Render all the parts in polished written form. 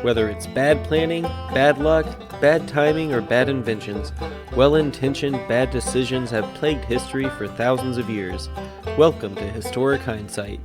Whether it's bad planning, bad luck, bad timing, or bad inventions, well-intentioned bad decisions have plagued history for thousands of years. Welcome to Historic Hindsight.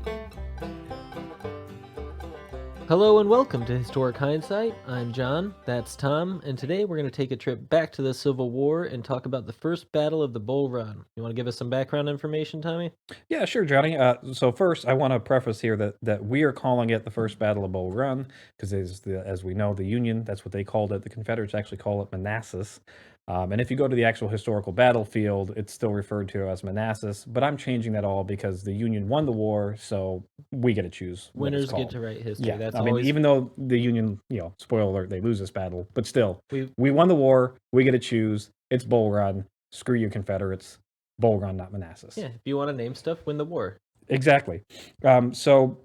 Hello and welcome to Historic Hindsight. I'm John, that's Tom, and today we're going to take a trip back to the Civil War and talk about the first battle of the Bull Run. You want to give us some background information, Tommy? Yeah, sure, Johnny. So first, I want to preface here that we are calling it the First Battle of Bull Run because, as we know, the Union, that's what they called it. The Confederates actually call it Manassas. And if you go to the actual historical battlefield, it's still referred to as Manassas. But I'm changing that all because the Union won the war, so we get to choose what it's Winners called. get to write history. Yeah, That's I mean, always even though the Union, spoiler alert, they lose this battle, but still, we we won the war. We get to choose. It's Bull Run. Screw you, Confederates. Bull Run, not Manassas. Yeah, if you want to name stuff, win the war. Exactly. So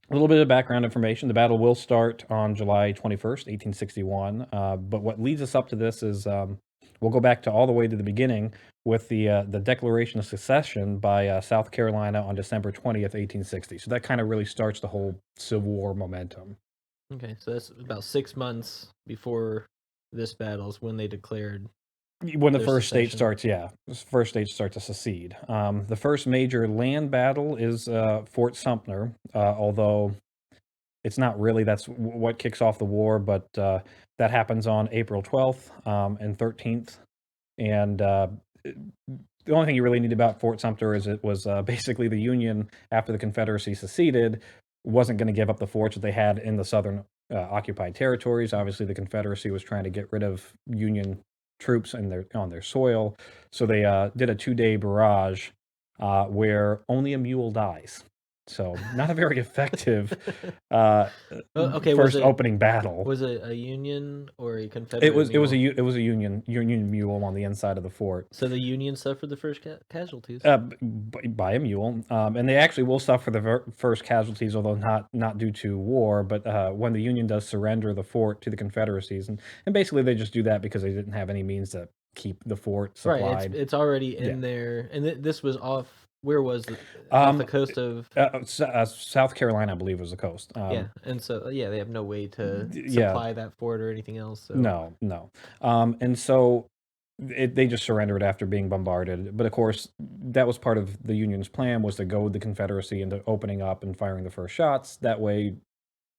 a little bit of background information. The battle will start on July 21st, 1861. But what leads us up to this is we'll go back to all the way to the beginning with the Declaration of Secession by South Carolina on December 20th, 1860. So that kind of really starts the whole Civil War momentum. Okay, so that's about 6 months before this battle is when they declared When the their first state secession. starts, first states start to secede. The first major land battle is Fort Sumter, although it's not really. That's what kicks off the war, but that happens on April 12th and 13th. And the only thing you really need about Fort Sumter is it was basically the Union, after the Confederacy seceded, wasn't going to give up the forts that they had in the southern occupied territories. Obviously, the Confederacy was trying to get rid of Union troops on their soil, so they did a 2-day barrage where only a mule dies. So not a very effective Okay, first opening battle. Was it a Union or a Confederate? It was a mule? Union mule on the inside of the fort. So the Union suffered the first casualties. By a mule, and they actually will suffer the first casualties, although not due to war, but when the Union does surrender the fort to the Confederacies, and basically they just do that because they didn't have any means to keep the fort supplied. Right, it's already in there, and this was off. Where was it? Off the coast of South Carolina, I believe, was the coast. Yeah, and so they have no way to supply that fort or anything else. So. No. And so they just surrendered after being bombarded. But of course, that was part of the Union's plan, was to goad the Confederacy into opening up and firing the first shots. That way,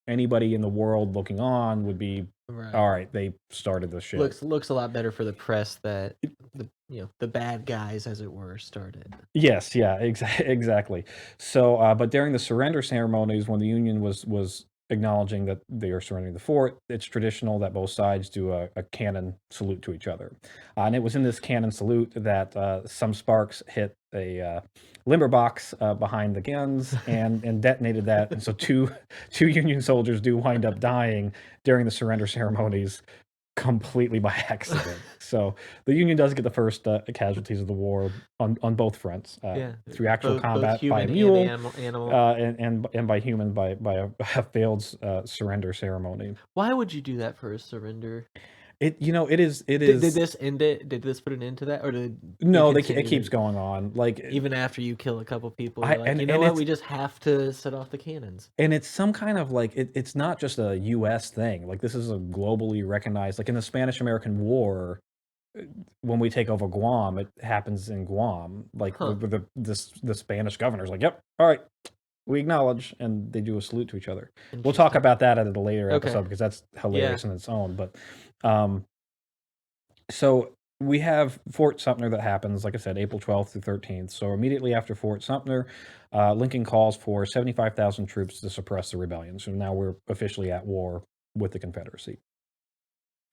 anybody in the world looking on would be, right. All right, they started the shit. Looks a lot better for the press that the bad guys, as it were, started. Yes, yeah, exactly. So, but during the surrender ceremonies, when the Union was acknowledging that they are surrendering the fort, it's traditional that both sides do a cannon salute to each other. And it was in this cannon salute that some sparks hit a limber box behind the guns and detonated that. And so two Union soldiers do wind up dying during the surrender ceremonies, completely by accident. So the Union does get the first casualties of the war on both fronts, through actual combat by a mule, animal. And by human by a failed surrender ceremony. Why would you do that for a surrender? It is. Did this end it? Did this put an end to that, or did it keeps going on? Like, even after you kill a couple people, what? We just have to set off the cannons. And it's some kind of like it's not just a U.S. thing. Like, this is a globally recognized. Like in the Spanish-American War, when we take over Guam, it happens in Guam. Like the Spanish governor's like, "Yep, all right, we acknowledge," and they do a salute to each other. We'll talk about that at a later episode because that's hilarious in its own. But so we have Fort Sumter that happens, like I said, April 12th through 13th. So immediately after Fort Sumter, Lincoln calls for 75,000 troops to suppress the rebellion. So now we're officially at war with the Confederacy.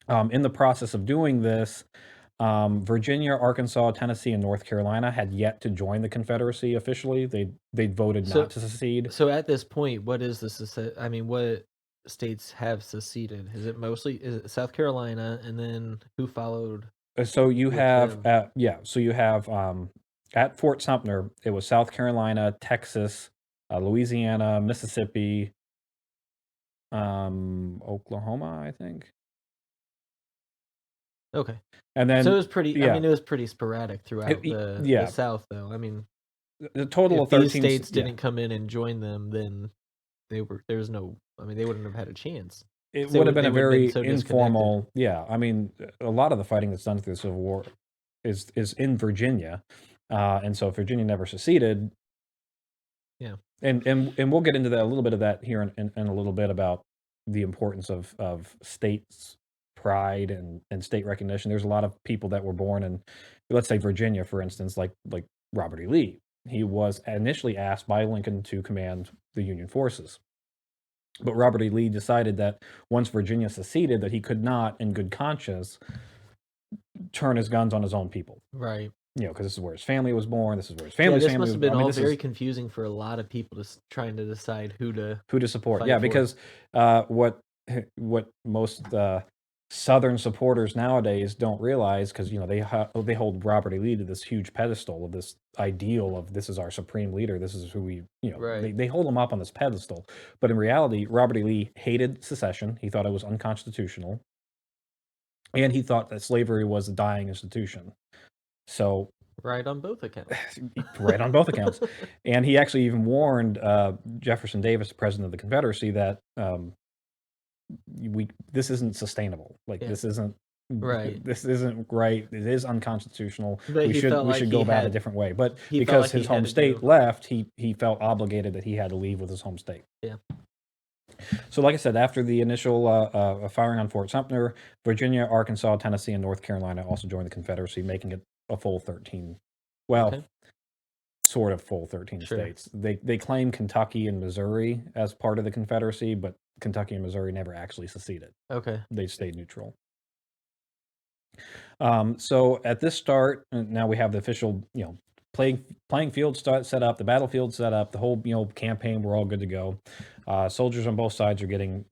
In the process of doing this, Virginia, Arkansas, Tennessee, and North Carolina had yet to join the Confederacy officially. They voted not to secede. So at this point, what is the what states have seceded? Is it South Carolina, and then who followed? So you have at Fort Sumter, it was South Carolina, Texas, Louisiana, Mississippi, Oklahoma, I think. Okay. And then so it was pretty. I mean, it was pretty sporadic throughout the South, though. I mean, the total of 13 states didn't come in and join them, then they wouldn't have had a chance. it So would have been they a would have been very so disconnected. informal. Yeah, I mean, a lot of the fighting that's done through the Civil War is in Virginia, and so if Virginia never seceded, Yeah. and we'll get into that a little bit of that here in a little bit about the importance of states pride and state recognition. There's a lot of people that were born in, let's say, Virginia, for instance, like Robert E. Lee. He was initially asked by Lincoln to command the Union forces. But Robert E. Lee decided that once Virginia seceded, that he could not, in good conscience, turn his guns on his own people. Right. Because this is where his family was born. This is where his Yeah, family's this family must was have born. been I mean, all this very is confusing for a lot of people trying to decide who to who to support. fight Yeah, for. because what most Southern supporters nowadays don't realize, because they hold Robert E. Lee to this huge pedestal of this ideal of this is our supreme leader. This is who we Right. they hold him up on this pedestal. But in reality, Robert E. Lee hated secession. He thought it was unconstitutional, and he thought that slavery was a dying institution. So Right on both accounts. right on both accounts. And he actually even warned Jefferson Davis, the president of the Confederacy, that this isn't sustainable. Like Yeah. this isn't Right. this isn't right. It is unconstitutional. But we he should felt we like should he go about had- a different way. But he felt because like he his had home to state do- left, he felt obligated that he had to leave with his home state. Yeah. So, like I said, after the initial firing on Fort Sumter, Virginia, Arkansas, Tennessee, and North Carolina also joined the Confederacy, making it a full 13. Well, Okay. sort of full 13 Sure. states. They claim Kentucky and Missouri as part of the Confederacy, but Kentucky and Missouri never actually seceded. Okay. They stayed neutral. So at this start, now we have the official, playing field set up, the battlefield set up, the whole, campaign. We're all good to go. Soldiers on both sides are getting,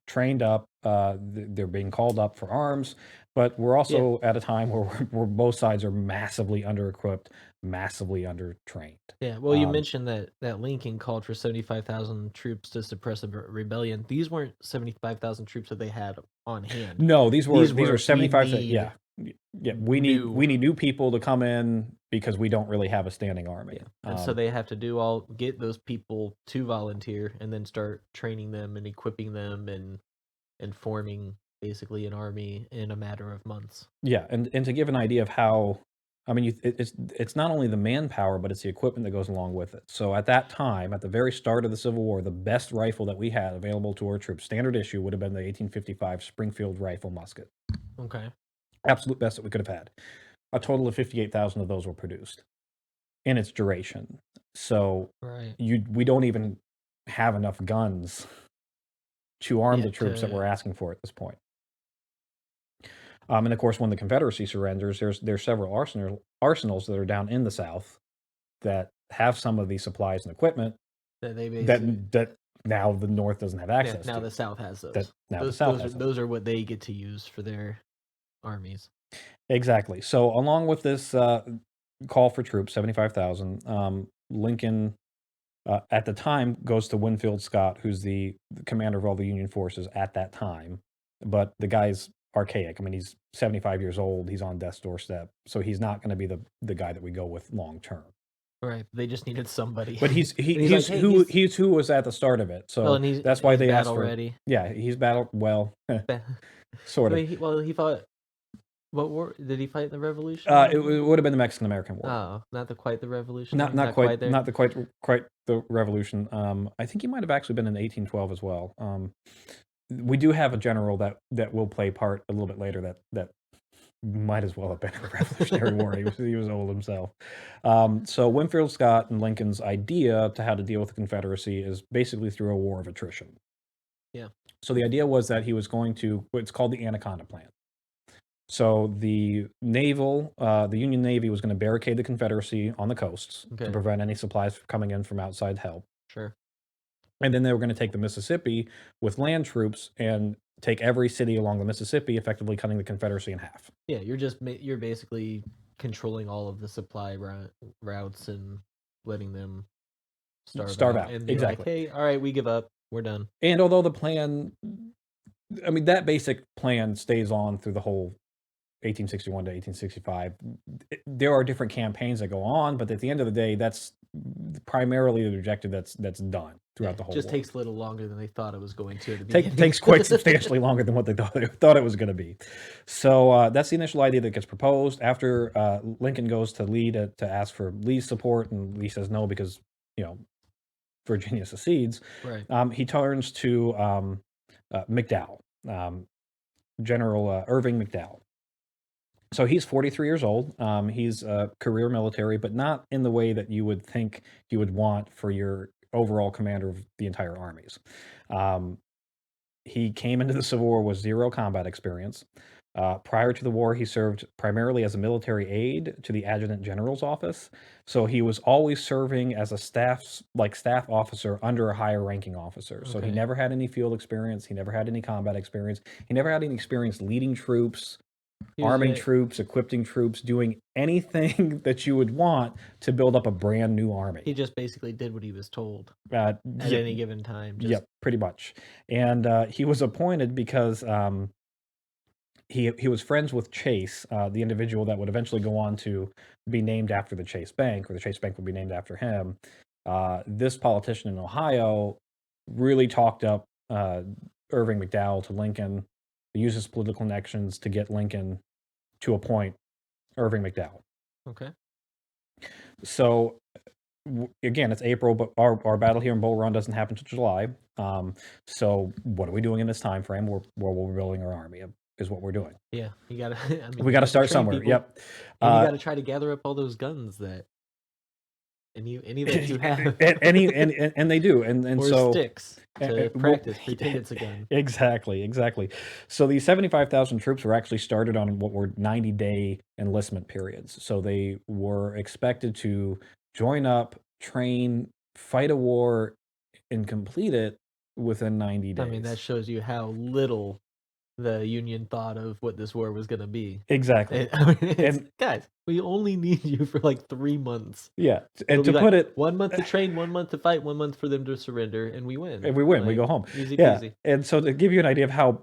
trained up. They're being called up for arms, but we're also at a time where both sides are massively under-equipped, massively under-trained. Yeah. Well, you mentioned that Lincoln called for 75,000 troops to suppress a rebellion. These weren't 75,000 troops that they had on hand. No, these were 75. we Yeah, we need new people to come in because we don't really have a standing army. Yeah. And so they have to get those people to volunteer and then start training them and equipping them and forming basically an army in a matter of months. Yeah, and to give an idea of how, I mean, it's not only the manpower, but it's the equipment that goes along with it. So at that time, at the very start of the Civil War, the best rifle that we had available to our troops, standard issue, would have been the 1855 Springfield rifle musket. Okay. Absolute best that we could have had. A total of 58,000 of those were produced in its duration. So Right. we don't even have enough guns to arm the troops that we're asking for at this point. And of course, when the Confederacy surrenders, there's several arsenals that are down in the South that have some of these supplies and equipment that they basically that now the North doesn't have access now to. the South has those. Those are what they get to use for their armies. Exactly. So along with this call for troops, 75,000, Lincoln at the time goes to Winfield Scott, who's the commander of all the Union forces at that time. But the guy's archaic. I mean, he's 75 years old. He's on death's doorstep. So he's not going to be the guy that we go with long term. Right. They just needed somebody. But he's who was at the start of it. So that's why they asked for. Ready. Yeah, he's battle well, sort of. He fought. What war did he fight? The Revolution? It would have been the Mexican American War. Oh, not quite the Revolution. Not quite the Revolution. I think he might have actually been in 1812 as well. We do have a general that will play part a little bit later that might as well have been in the Revolutionary War. He was old himself. So Winfield Scott and Lincoln's idea to how to deal with the Confederacy is basically through a war of attrition. Yeah. So the idea was that he was going to what's called the Anaconda Plan. So the Union Navy was going to barricade the Confederacy on the coasts to prevent any supplies coming in from outside help. Sure. And then they were going to take the Mississippi with land troops and take every city along the Mississippi, effectively cutting the Confederacy in half. Yeah, you're basically controlling all of the supply routes and letting them starve out. And exactly. Like, hey, all right, we give up. We're done. And although the plan, I mean, that basic plan stays on through the whole 1861 to 1865. There are different campaigns that go on, but at the end of the day, that's primarily the objective that's done. throughout the whole just war. takes a little longer than they thought it was going to at the beginning. Takes quite substantially longer than what they thought it was going to be. So that's the initial idea that gets proposed. After Lincoln goes to Lee to ask for Lee's support, and Lee says no because, Virginia secedes. Right. He turns to McDowell, General Irving McDowell. So he's 43 years old. He's a career military, but not in the way that you would think you would want for your overall commander of the entire armies. He came into the Civil War with zero combat experience. Prior to the war, he served primarily as a military aide to the Adjutant General's office. So he was always serving as a staff officer under a higher ranking officer. So he Okay. never had any field experience. He never had any combat experience. He never had any experience leading troops, arming troops, equipping troops, doing anything that you would want to build up a brand new army. He just basically did what he was told At any given time. Yep, pretty much. And he was appointed because he was friends with Chase, the individual that would eventually go on to be named after the Chase Bank, or the Chase Bank would be named after him. This politician in Ohio really talked up Irving McDowell to Lincoln, used his political connections to get Lincoln to appoint Irving McDowell. Okay. So again, it's April, but our battle here in Bull Run doesn't happen until July. So what are we doing in this time frame? We're building our army, is what we're doing. Yeah, you gotta. We got to start somewhere. People, yep. And you got to try to gather up all those guns that any that you have. and they do, and or so sticks to practice. Pretend it's a gun. Exactly. So these 75,000 troops were actually started on what were 90-day enlistment periods. So they were expected to join up, train, fight a war, and complete it within 90 days. I mean, that shows you how little the Union thought of what this war was going to be. Exactly. And guys, we only need you for like 3 months. Yeah, and to put it, 1 month to train, 1 month to fight, 1 month for them to surrender, and we win. And we win. We go home. Easy peasy. And so to give you an idea of how,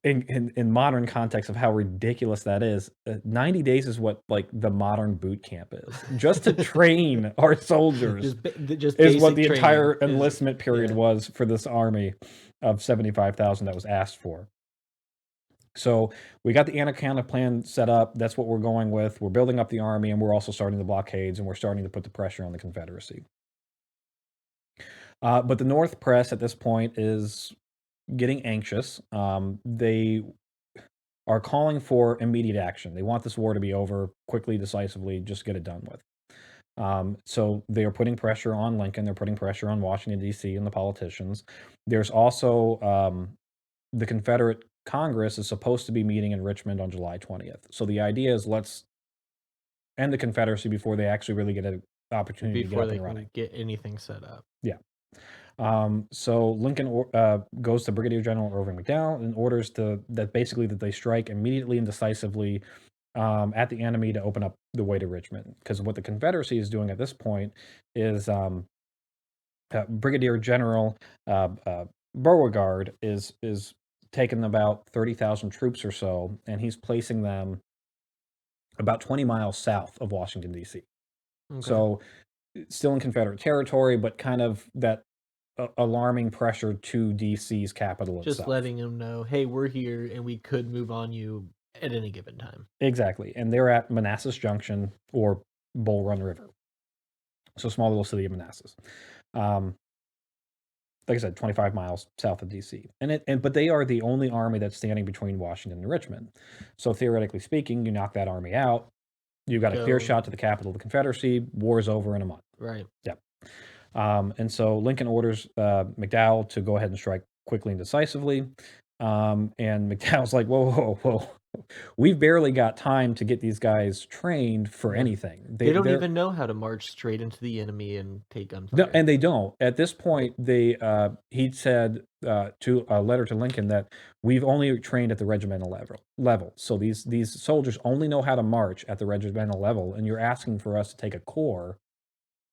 in modern context, of how ridiculous that is, 90 days is what like the modern boot camp is. Just to train our soldiers just is what the entire enlistment period was for this army of 75,000 that was asked for. So we got the Anaconda Plan set up. That's what we're going with. We're building up the army, and we're also starting the blockades, and we're starting to put the pressure on the Confederacy. But the North press at this point is getting anxious. They are calling for immediate action. They want this war to be over quickly, decisively, just get it done with. So they are putting pressure on Lincoln. They're putting pressure on Washington, D.C. and the politicians. There's also the Confederate Congress is supposed to be meeting in Richmond on July 20th. So the idea is let's end the Confederacy before they actually really get an opportunity to get up and running. Get anything set up. Yeah. So Lincoln goes to Brigadier General Irvin McDowell and orders that they strike immediately and decisively at the enemy to open up the way to Richmond. Because what the Confederacy is doing at this point is Brigadier General Beauregard is taking about 30,000 troops or so, and he's placing them about 20 miles south of Washington, D.C. Okay. So still in Confederate territory, but kind of that alarming pressure to D.C.'s capital itself. Just letting them know, hey, we're here, and we could move on you at any given time. Exactly. And they're at Manassas Junction or Bull Run River. So small little city of Manassas. Like I said, 25 miles south of D.C. But they are the only army that's standing between Washington and Richmond. So theoretically speaking, you knock that army out, you've got a clear shot to the capital of the Confederacy. War's over in a month. Right. Yep. And so Lincoln orders McDowell to go ahead and strike quickly and decisively. And McDowell's like, whoa. We've barely got time to get these guys trained for anything. They don't even know how to march straight into the enemy and take gunfire. No, and they don't. At this point, he said to a letter to Lincoln that we've only trained at the regimental level. So these soldiers only know how to march at the regimental level, and you're asking for us to take a corps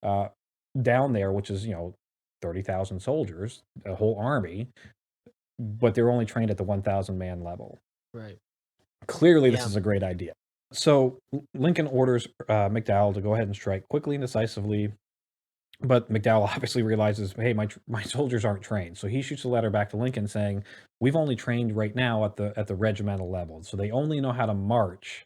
down there, which is 30,000 soldiers, a whole army, but they're only trained at the 1,000 man level. Right. Clearly, this is a great idea. So Lincoln orders McDowell to go ahead and strike quickly and decisively But McDowell obviously realizes, hey, my soldiers aren't trained, so he shoots a letter back to Lincoln saying, we've only trained right now at the regimental level, so they only know how to march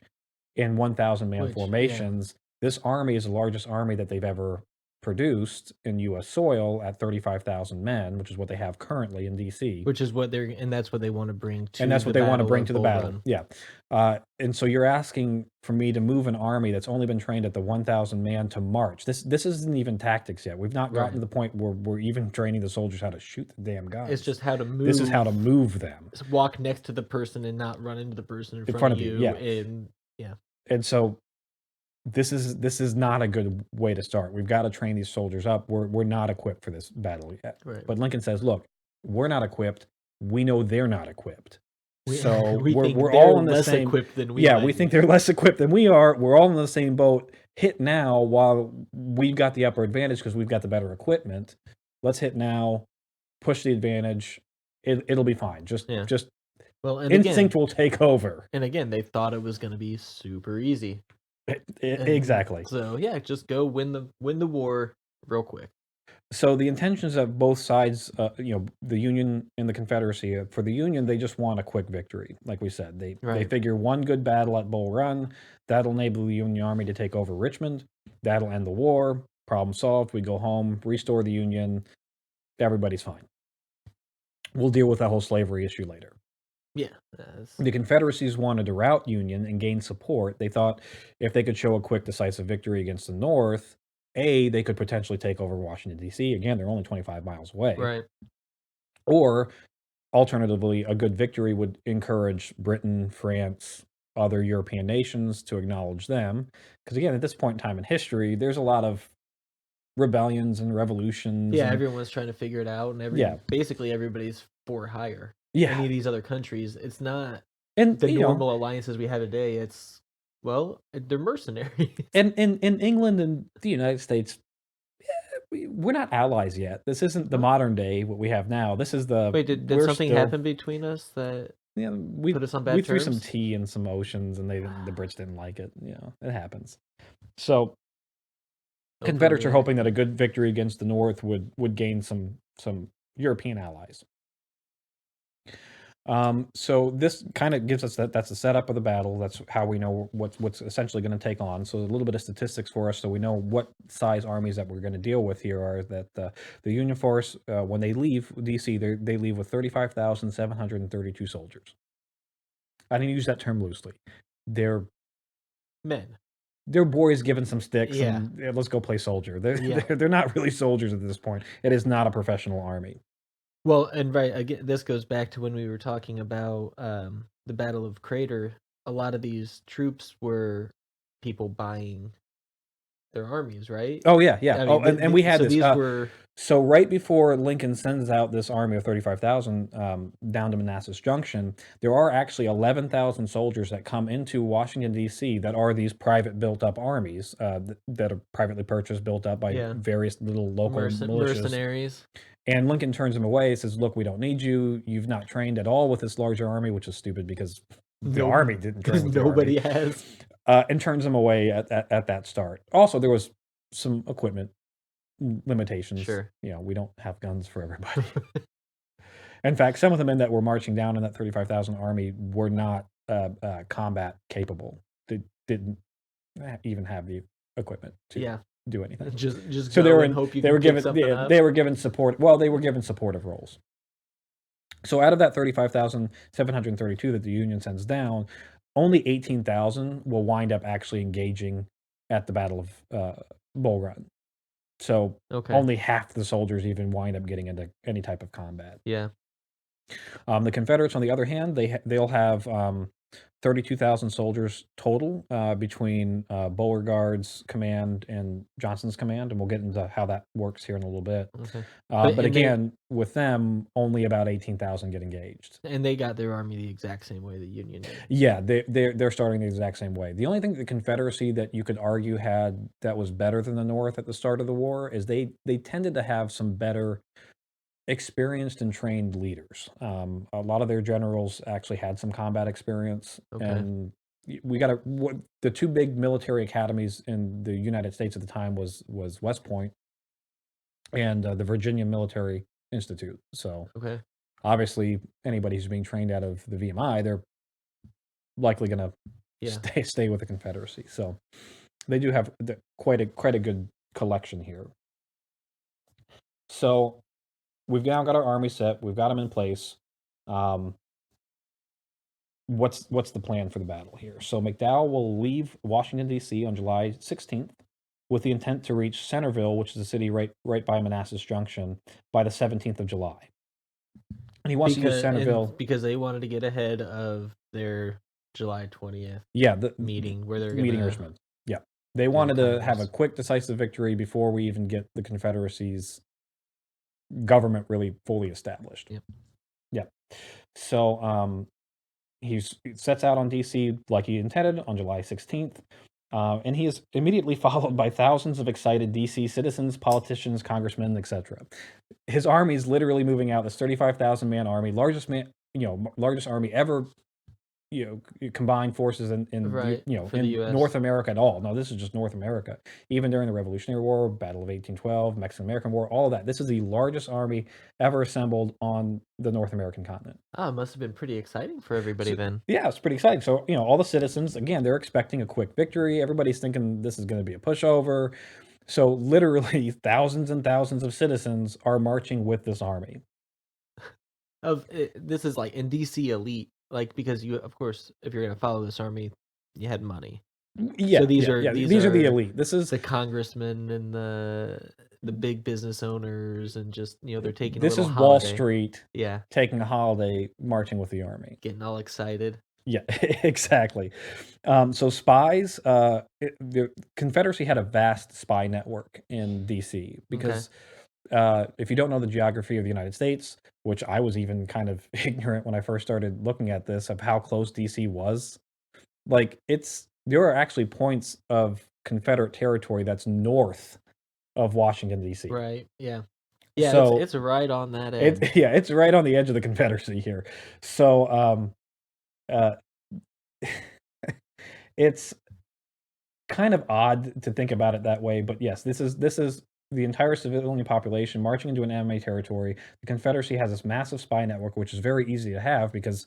in 1,000-man Which, yeah, formations. This army is the largest army that they've ever produced in U.S. soil at 35,000 men, which is what they have currently in D.C. which is what and that's what they want to bring And to that's the what they want to Battle bring of to the Bull battle. Run. Yeah. And so you're asking for me to move an army that's only been trained at the 1,000 man to march. This isn't even tactics yet. We've not gotten to Right. the point where we're even training the soldiers how to shoot the damn guns. It's just how to move. This is how to move them Walk next to the person and not run into the person in in front of you. you. Yeah. And yeah. And so this is not a good way to start. We've got to train these soldiers up. We're not equipped for this battle yet. Right. But Lincoln says, look, we're not equipped. We know they're not equipped. We, So we think we're they're all in the less same. equipped than we. Yeah, might we think be. they're less equipped than we are. We're all in the same boat. Hit now while we've got the upper advantage because we've got the better equipment. Let's hit now. Push the advantage. It'll be fine. Just well, and instinct again, will take over. And again, they thought it was going to be super easy. Exactly. So yeah, just go win the war real quick. So the intentions of both sides, the Union and the Confederacy, for the Union, they just want a quick victory. Like we said, they figure one good battle at Bull Run, that'll enable the Union Army to take over Richmond. That'll end the war. Problem solved. We go home, restore the Union. Everybody's fine. We'll deal with that whole slavery issue later. Yeah. The Confederacies wanted to rout Union and gain support. They thought if they could show a quick, decisive victory against the North, they could potentially take over Washington, D.C. Again, they're only 25 miles away. Right. Or, alternatively, a good victory would encourage Britain, France, other European nations to acknowledge them. Because, again, at this point in time in history, there's a lot of rebellions and revolutions. Yeah, and everyone's trying to figure it out. And basically everybody's for hire. Yeah. Any of these other countries, it's not and the normal alliances we have today. It's, well, they're mercenaries. And in England and the United States, we're not allies yet. This isn't the modern day, what we have now. This is the... Wait, did something happen between us that put us on bad terms? We threw some tea in some oceans, and the Brits didn't like it. It happens. So, Confederates are hoping that a good victory against the North would gain some European allies. So this kind of gives us that's the setup of the battle. That's how we know what's essentially going to take on. So a little bit of statistics for us, so we know what size armies that we're going to deal with here are. That the Union force, when they leave DC, they leave with 35,732 soldiers. I didn't use that term loosely. They're men. They're boys given some sticks and let's go play soldier. They're not really soldiers at this point. It is not a professional army. Well, and again, this goes back to when we were talking about the Battle of Crater. A lot of these troops were people buying their armies, right? Oh, yeah. I mean, and we had so this. These were... So right before Lincoln sends out this army of 35,000 down to Manassas Junction, there are actually 11,000 soldiers that come into Washington, D.C. that are these private built-up armies that are privately purchased, built up by various little local militias. Mercenaries. And Lincoln turns them away, says, look, we don't need you. You've not trained at all with this larger army, which is stupid because the army didn't train with nobody has. And turns them away at that start. Also, there was some equipment limitations. Sure. We don't have guns for everybody. In fact, some of the men that were marching down in that 35,000 army were not combat capable. They didn't even have the equipment to do anything. Just so go and hope you can pick something up. They were given support. Well, they were given supportive roles. So out of that 35,732 that the Union sends down, only 18,000 will wind up actually engaging at the Battle of Bull Run. So only half the soldiers even wind up getting into any type of combat. Yeah. The Confederates, on the other hand, they'll have 32,000 soldiers total between Beauregard's command and Johnston's command, and we'll get into how that works here in a little bit. Okay. But again, with them, only about 18,000 get engaged. And they got their army the exact same way the Union did. Yeah, they're starting the exact same way. The only thing the Confederacy that you could argue had that was better than the North at the start of the war is they tended to have some better experienced and trained leaders. A lot of their generals actually had some combat experience, and we got the two big military academies in the United States at the time was West Point and the Virginia Military Institute. So Okay. obviously, anybody who's being trained out of the VMI, they're likely going to Yeah. stay with the Confederacy. So they do have quite a good collection here. So we've now got our army set. We've got them in place. What's the plan for the battle here? So McDowell will leave Washington D.C. on July 16th with the intent to reach Centerville, which is a city right by Manassas Junction, by the 17th of July. And he wants to use Centerville because they wanted to get ahead of their July 20th the meeting where they're meeting gonna Richmond. Yeah, they wanted to have a Congress. quick, decisive victory before we even get the Confederacy's government really fully established. Yep. Yeah. So he sets out on DC like he intended on July 16th. And he is immediately followed by thousands of excited DC citizens, politicians, congressmen, etc. His army is literally moving out. This 35,000 man army, largest army ever, combined forces in Right, for the in US. North America at all. No, this is just North America. Even during the Revolutionary War, Battle of 1812, Mexican-American War, all of that. This is the largest army ever assembled on the North American continent. It must have been pretty exciting for everybody then. Yeah, it's pretty exciting. So, all the citizens, again, they're expecting a quick victory. Everybody's thinking this is going to be a pushover. So, literally, thousands and thousands of citizens are marching with this army. This is like in DC elite, like because you, of course, if you're gonna follow this army, you had money. Yeah, So these yeah, are yeah. these These are the are elite. This is the congressmen and the big business owners, and just they're taking a this little is Wall holiday. Street Yeah, taking a holiday, marching with the army. getting all excited. Yeah, exactly. So spies, the Confederacy had a vast spy network in DC Okay. because if you don't know the geography of the United States, which I was even kind of ignorant when I first started looking at this, of how close DC was, like there are actually points of Confederate territory that's north of Washington D.C. Right. Yeah. Yeah. So It's right on that edge. it's right on the edge of the Confederacy here. So uh, it's kind of odd to think about it that way, but yes, this is the entire civilian population marching into an enemy territory. The Confederacy has this massive spy network, which is very easy to have because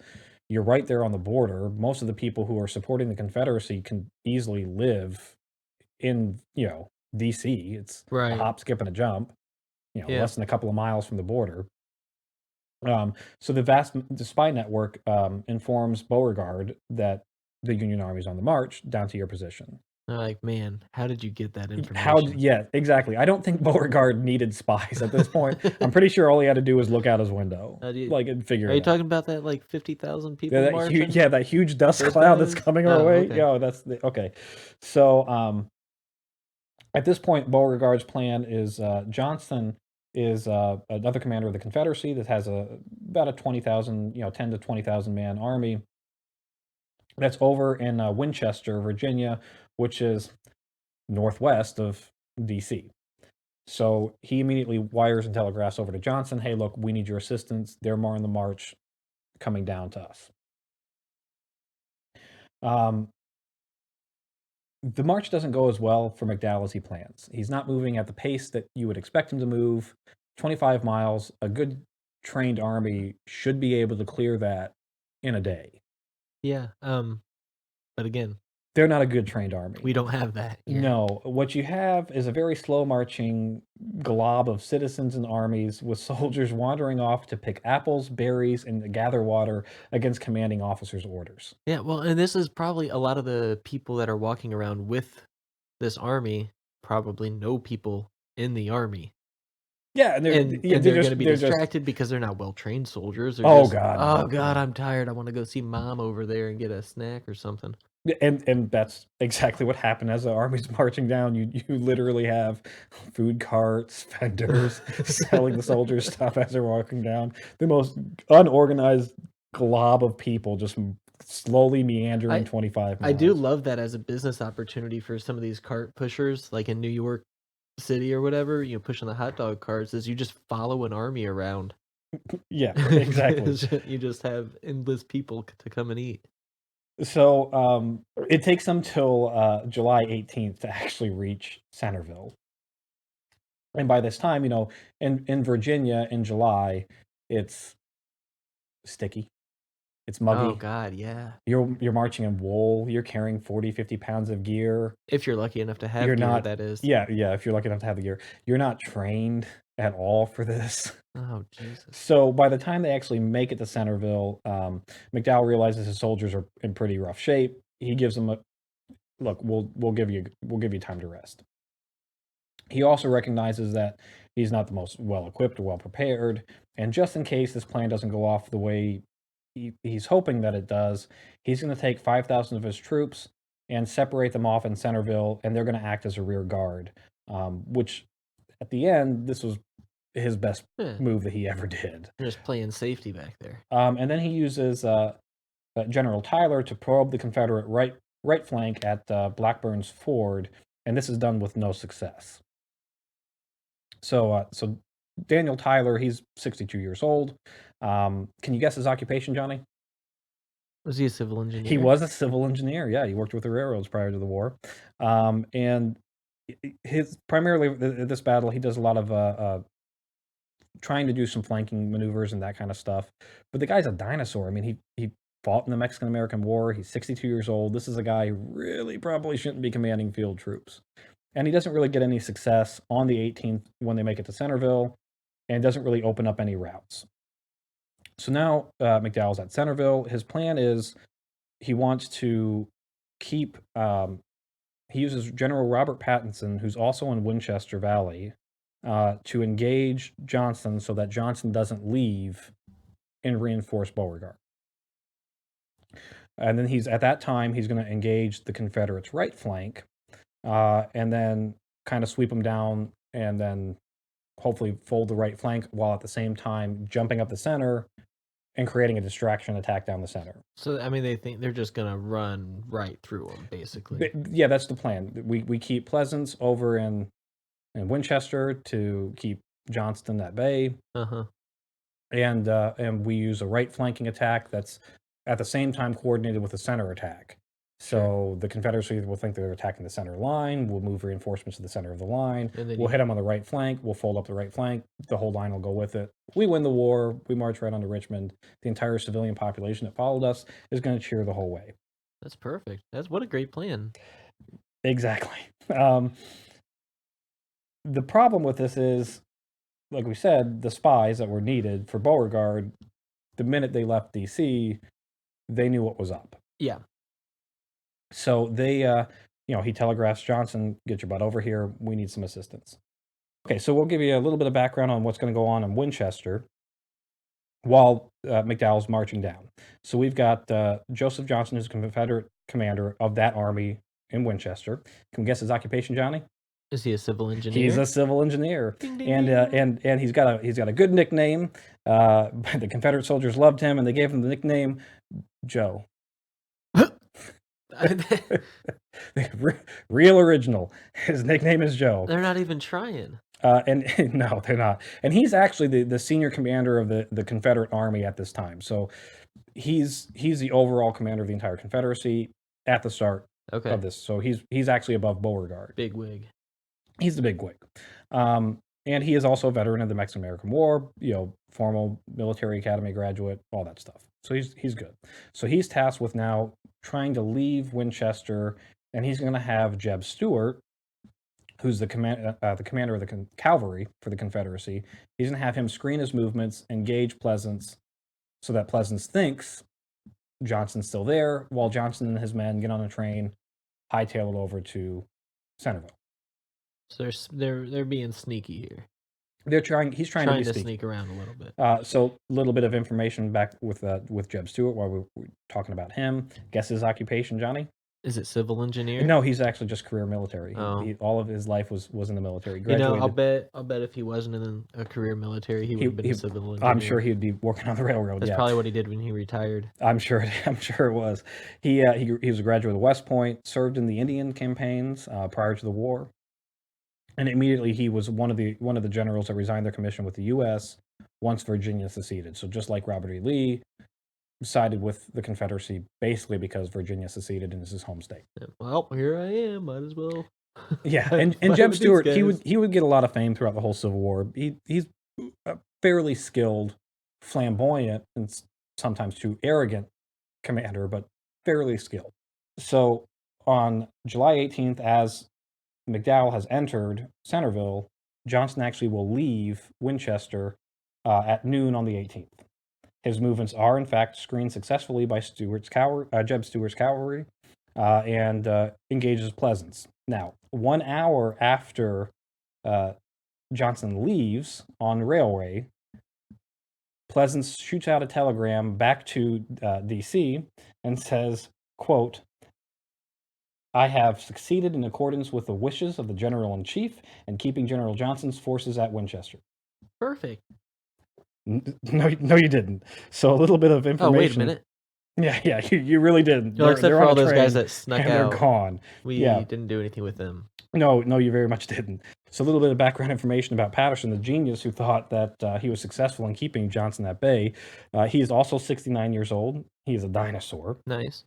you're right there on the border. Most of the people who are supporting the Confederacy can easily live in, DC. It's a Right. hop, skip, and a jump, Yeah. less than a couple of miles from the border. So the spy network informs Beauregard that the Union Army is on the march down to your position. They're like, man, how did you get that information? Yeah, exactly. I don't think Beauregard needed spies at this point. I'm pretty sure all he had to do was look out his window, and figure Are it you out. talking about that like 50,000 Yeah, people marching? that huge dust Those cloud that's guys? coming our Oh, way. okay. Yeah, okay. So at this point, Beauregard's plan is Johnston is another commander of the Confederacy that has about a 20,000, 10 to 20,000 man army that's over in Winchester, Virginia, which is northwest of DC. So he immediately wires and telegraphs over to Johnson, hey, look, we need your assistance. They're more on the march coming down to us. The march doesn't go as well for McDowell as he plans. He's not moving at the pace that you would expect him to move. 25 miles, a good trained army should be able to clear that in a day. Yeah. But again, They're not a good trained army. we don't have that. Yeah. No, what you have is a very slow marching glob of citizens and armies with soldiers wandering off to pick apples, berries, and gather water against commanding officers' orders. Yeah, well, and this is probably a lot of the people that are walking around with this army probably know people in the army. Yeah, and they're going to be distracted because they're not well-trained soldiers. They're oh just, god, oh no, god, no. I'm tired. I want to go see mom over there and get a snack or something. And that's exactly what happened as the army's marching down. You literally have food carts, vendors selling the soldiers stuff as they're walking down. The most unorganized glob of people just slowly meandering 25 miles. I do love that as a business opportunity for some of these cart pushers, like in New York City or whatever, pushing the hot dog carts, is you just follow an army around. Yeah, exactly. You just have endless people to come and eat. So it takes them till July 18th to actually reach Centerville. And by this time, in Virginia in July, it's sticky, it's Oh muggy. God, yeah. You're marching in wool. You're carrying 40, 50 pounds of gear. If you're lucky enough to have You're gear, not. that is. Yeah, yeah. If you're lucky enough to have the gear, you're not trained at all for this. Oh Jesus. So by the time they actually make it to Centerville, McDowell realizes his soldiers are in pretty rough shape. He gives them a look. We'll give you time to rest. He also recognizes that he's not the most well equipped or well prepared, and just in case this plan doesn't go off the way he's hoping that it does, he's going to take 5,000 of his troops and separate them off in Centerville, and they're going to act as a rear guard. Which, at the end, this was his best Yeah, move that he ever did. they're just playing safety back there. And then he uses General Tyler to probe the Confederate right flank at Blackburn's Ford, and this is done with no success. So Daniel Tyler, he's 62 years old. Can you guess his occupation, Johnny? Was he a civil engineer? He was a civil engineer. Yeah, he worked with the railroads prior to the war, and his primarily this battle, he does a lot of trying to do some flanking maneuvers and that kind of stuff. But the guy's a dinosaur. I mean, he fought in the Mexican-American War. He's 62 years old. This is a guy who really probably shouldn't be commanding field troops. And he doesn't really get any success on the 18th when they make it to Centerville, and doesn't really open up any routes. So now McDowell's at Centerville. His plan is he wants to keep, he uses General Robert Pattinson, who's also in Winchester Valley, to engage Johnston so that Johnston doesn't leave and reinforce Beauregard. And then at that time, he's going to engage the Confederates' right flank, and then kind of sweep them down, and then hopefully fold the right flank while at the same time jumping up the center and creating a distraction attack down the center. So I mean, they think they're just gonna run right through them, basically. Yeah, that's the plan. We keep Pleasance over in Winchester to keep Johnston at bay. Uh-huh. And we use a right flanking attack that's at the same time coordinated with a center attack. So the Confederacy will think they're attacking the center line. We'll move reinforcements to the center of the line. We'll hit them on the right flank. We'll fold up the right flank. The whole line will go with it. We win the war. We march right onto Richmond. The entire civilian population that followed us is going to cheer the whole way. That's perfect. What a great plan. Exactly. The problem with this is, like we said, the spies that were needed for Beauregard, the minute they left D.C., they knew what was up. Yeah. So they, he telegraphs Johnson, get your butt over here. We need some assistance. Okay, so we'll give you a little bit of background on what's going to go on in Winchester while McDowell's marching down. So we've got Joseph Johnston, who's a Confederate commander of that army in Winchester. Can we guess his occupation, Johnny? Is he a civil engineer? He's a civil engineer, Ding, ding, and he's got a good nickname. The Confederate soldiers loved him, and they gave him the nickname Joe. Real original. His nickname is Joe. They're not even trying. And no, they're not. And he's actually the senior commander of the Confederate Army at this time. So he's the overall commander of the entire Confederacy at the start of this. So he's actually above Beauregard. Big wig. He's the big wig. And he is also a veteran of the Mexican-American War, formal military academy graduate, all that stuff. So he's good. So he's tasked with now trying to leave Winchester, and he's going to have Jeb Stuart, who's the commander of the cavalry for the Confederacy. He's going to have him screen his movements, engage Pleasance, so that Pleasance thinks Johnston's still there, while Johnston and his men get on a train, hightail it over to Centerville. So they're being sneaky here. He's trying to be sneaky. Sneak around a little bit. So a little bit of information back with Jeb Stuart while we're talking about him. Guess his occupation, Johnny? Is it civil engineer? No, he's actually just career military. Oh. All of his life was in the military. I'll bet if he wasn't in a career military, he would have been a civil engineer. I'm sure he'd be working on the railroad. That's probably what he did when he retired. I'm sure it was. He was a graduate of West Point, served in the Indian campaigns prior to the war. And immediately he was one of the generals that resigned their commission with the U.S. once Virginia seceded. So just like Robert E. Lee, sided with the Confederacy basically because Virginia seceded and is his home state. Well, here I am. Might as well. Yeah, Why and Jeb would these Stuart, guys? he would get a lot of fame throughout the whole Civil War. He's a fairly skilled, flamboyant, and sometimes too arrogant commander, but fairly skilled. So on July 18th, as McDowell has entered Centerville, Johnston actually will leave Winchester at noon on the 18th. His movements are, in fact, screened successfully by Jeb Stuart's cavalry, and engages Pleasants. Now, 1 hour after Johnston leaves on railway, Pleasants shoots out a telegram back to D.C. and says, quote, "I have succeeded in accordance with the wishes of the General-in-Chief in keeping General Johnston's forces at Winchester." Perfect. No, you didn't. So a little bit of Oh, wait a information. minute. Yeah, you really didn't. Well, except They're for on all a those guys train that snuck and they're out. gone. We Yeah. didn't do anything with them. No, you very much didn't. So a little bit of background information about Patterson, the genius who thought that he was successful in keeping Johnston at bay. He is also 69 years old. He is a dinosaur. Nice.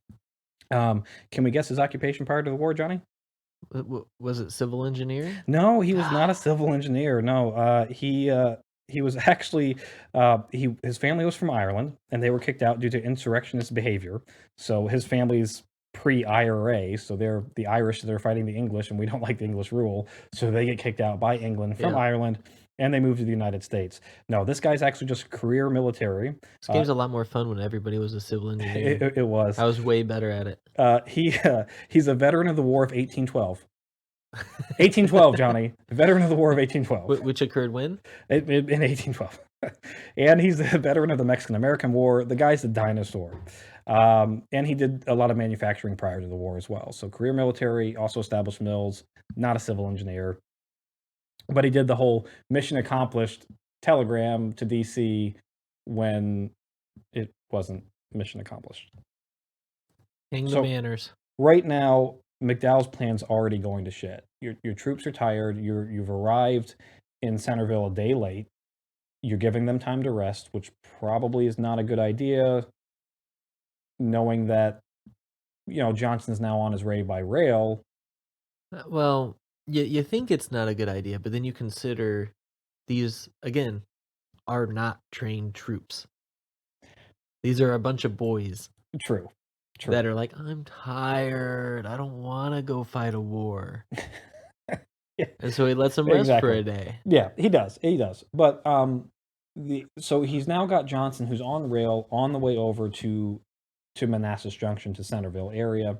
Can we guess his occupation prior to the war, Johnny? Was it civil engineering? No, he was not a civil engineer. No, he was actually his family was from Ireland, and they were kicked out due to insurrectionist behavior. So his family's pre-IRA, so they're the Irish, they're fighting the English, and we don't like the English rule, so they get kicked out by England from Yeah. Ireland, and they move to the United States. No, this guy's actually just career military. This game's a lot more fun when everybody was a civil engineer. It was. I was way better at it. He's a veteran of the War of 1812. 1812, Johnny. Veteran of the War of 1812. Which occurred when? In 1812. And he's a veteran of the Mexican-American War. The guy's a dinosaur. And he did a lot of manufacturing prior to the war as well. So career military, also established mills, not a civil engineer. But he did the whole mission accomplished telegram to D.C. when it wasn't mission accomplished. Hang the manners. Right now, McDowell's plan's already going to shit. Your troops are tired. You've arrived in Centerville a day late. You're giving them time to rest, which probably is not a good idea, knowing that, Johnston's now on his way by rail. Well, you think it's not a good idea, but then you consider these, again, are not trained troops. These are a bunch of boys. True. That are like, I'm tired. I don't want to go fight a war. Yeah. And so he lets them rest for a day. Yeah, he does. But so he's now got Johnston, who's on rail on the way over to Manassas Junction to Centerville area.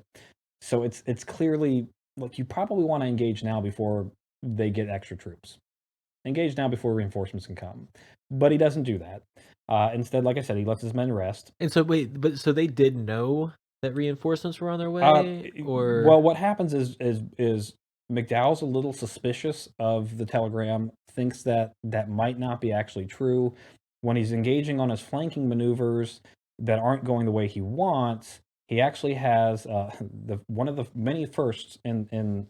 So it's clearly, look, you probably want to engage now before they get extra troops. Engage now before reinforcements can come. But he doesn't do that. Instead, like I said, he lets his men rest. And so so they did know that reinforcements were on their way, or well, what happens is McDowell's a little suspicious of the telegram, thinks that might not be actually true. When he's engaging on his flanking maneuvers that aren't going the way he wants, he actually has one of the many firsts in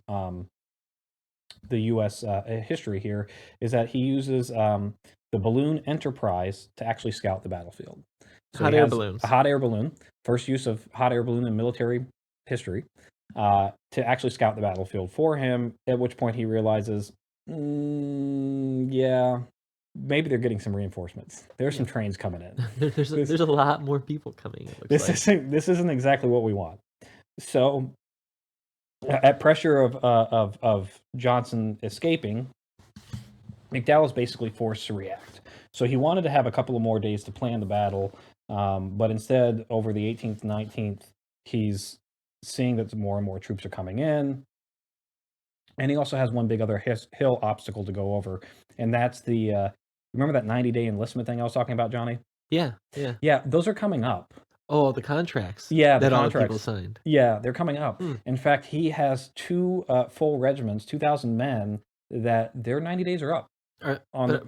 the U.S. History here is that he uses the balloon Enterprise to actually scout the battlefield. So hot air balloons. A hot air balloon, first use of hot air balloon in military history, to actually scout the battlefield for him, at which point he realizes, yeah, maybe they're getting some reinforcements. There's some trains coming in. There's a lot more people coming. This isn't exactly what we want. So, at pressure of Johnston escaping, McDowell is basically forced to react. So he wanted to have a couple of more days to plan the battle, but instead, over the 18th and 19th, he's seeing that more and more troops are coming in. And he also has one big other hill obstacle to go over, and that's the, remember that 90-day enlistment thing I was talking about, Johnny? Yeah. Yeah, those are coming up. Oh, the contracts. Yeah, that all the people signed. Yeah, they're coming up. In fact, he has two full regiments, 2,000 men, that their 90 days are up on the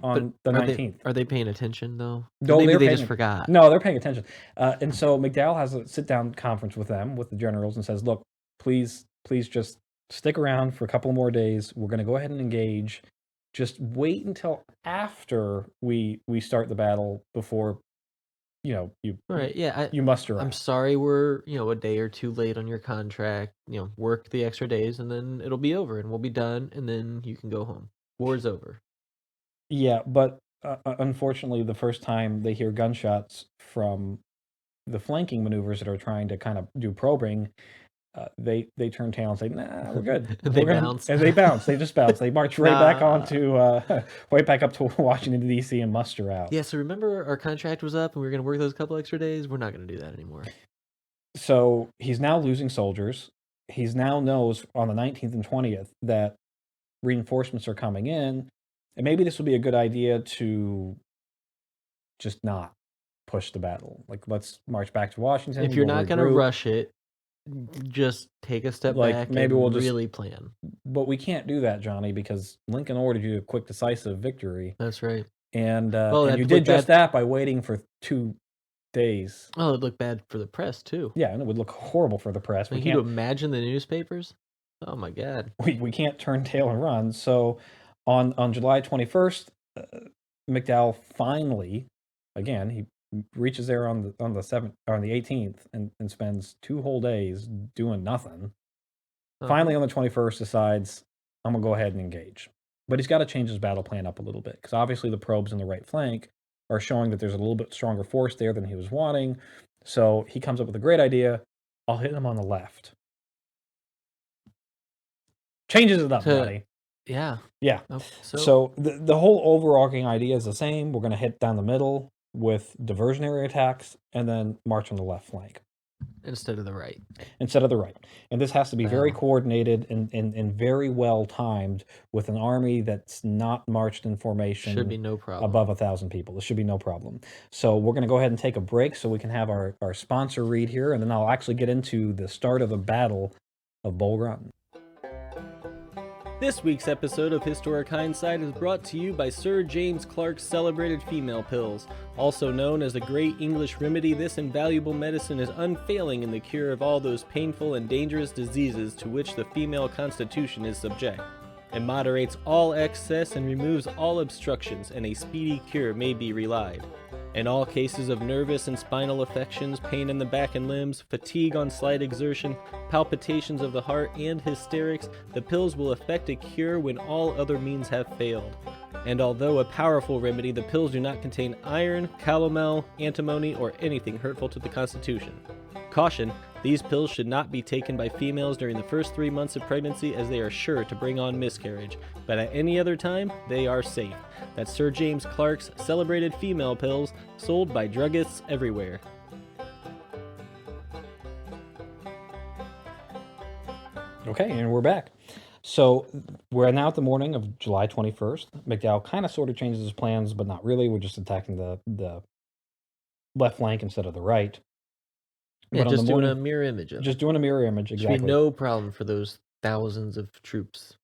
19th. Are they paying attention, though? No, maybe they just forgot. No, they're paying attention. And so McDowell has a sit-down conference with them, with the generals, and says, look, please just stick around for a couple more days. We're going to go ahead and engage. Just wait until after we start the battle before, you All right, yeah, you muster I'm out. sorry we're, a day or two late on your contract. Work the extra days and then it'll be over and we'll be done and then you can go home. War's over. Yeah, but unfortunately, the first time they hear gunshots from the flanking maneuvers that are trying to kind of do probing, they turn tail and say, "Nah, we're good. They We're gonna." bounce. And they bounce. They just bounce. They march right back on Nah. to right back up to Washington D.C. and muster out. Yeah, so remember our contract was up and we were gonna work those couple extra days? We're not gonna do that anymore. So he's now losing soldiers. He's now knows on the 19th and 20th that reinforcements are coming in, and maybe this would be a good idea to just not push the battle. Like, let's march back to Washington. If you're We'll not gonna regroup. rush it, just take a step Like, back maybe we'll and just. really plan. But we can't do that, Johnny, because Lincoln ordered you a quick, decisive victory, That's right. and Well, you that'd did look just bad. that by waiting for 2 days. Oh, it'd look bad for the press too. Yeah, and it would look horrible for the press. Like, you to imagine the newspapers? Oh my god. We can't turn tail and run. So on July 21st, McDowell finally, again, he reaches there on the 7th or on the 18th and spends 2 whole days doing nothing. Finally, on the 21st, decides I'm gonna go ahead and engage. But he's got to change his battle plan up a little bit because obviously the probes in the right flank are showing that there's a little bit stronger force there than he was wanting. So he comes up with a great idea. I'll hit him on the left. Changes it up, buddy. Yeah. Yeah. Oh, So the whole overarching idea is the same. We're going to hit down the middle with diversionary attacks and then march on the left flank instead of the right. instead of the right. And this has to be very Wow. coordinated and very well timed with an army that's not marched in formation Should be no problem. above 1,000 people. This should be no problem. So we're going to go ahead and take a break so we can have our sponsor read here, and then I'll actually get into the start of the Battle of Bull Run. This week's episode of Historic Hindsight is brought to you by Sir James Clark's celebrated female pills. Also known as the Great English Remedy, this invaluable medicine is unfailing in the cure of all those painful and dangerous diseases to which the female constitution is subject. It moderates all excess and removes all obstructions, and a speedy cure may be relied. In all cases of nervous and spinal affections, pain in the back and limbs, fatigue on slight exertion, palpitations of the heart, and hysterics, the pills will effect a cure when all other means have failed. And although a powerful remedy, the pills do not contain iron, calomel, antimony, or anything hurtful to the constitution. Caution: these pills should not be taken by females during the first 3 months of pregnancy, as they are sure to bring on miscarriage, but at any other time, they are safe. That's Sir James Clark's celebrated female pills, sold by druggists everywhere. Okay, and we're back. So we're now at the morning of July 21st. McDowell kind of sort of changes his plans, but not really. We're just attacking the left flank instead of the right. Yeah, But on just the doing morning, a mirror image of it. just doing a mirror image, Should exactly. be no problem for those thousands of troops.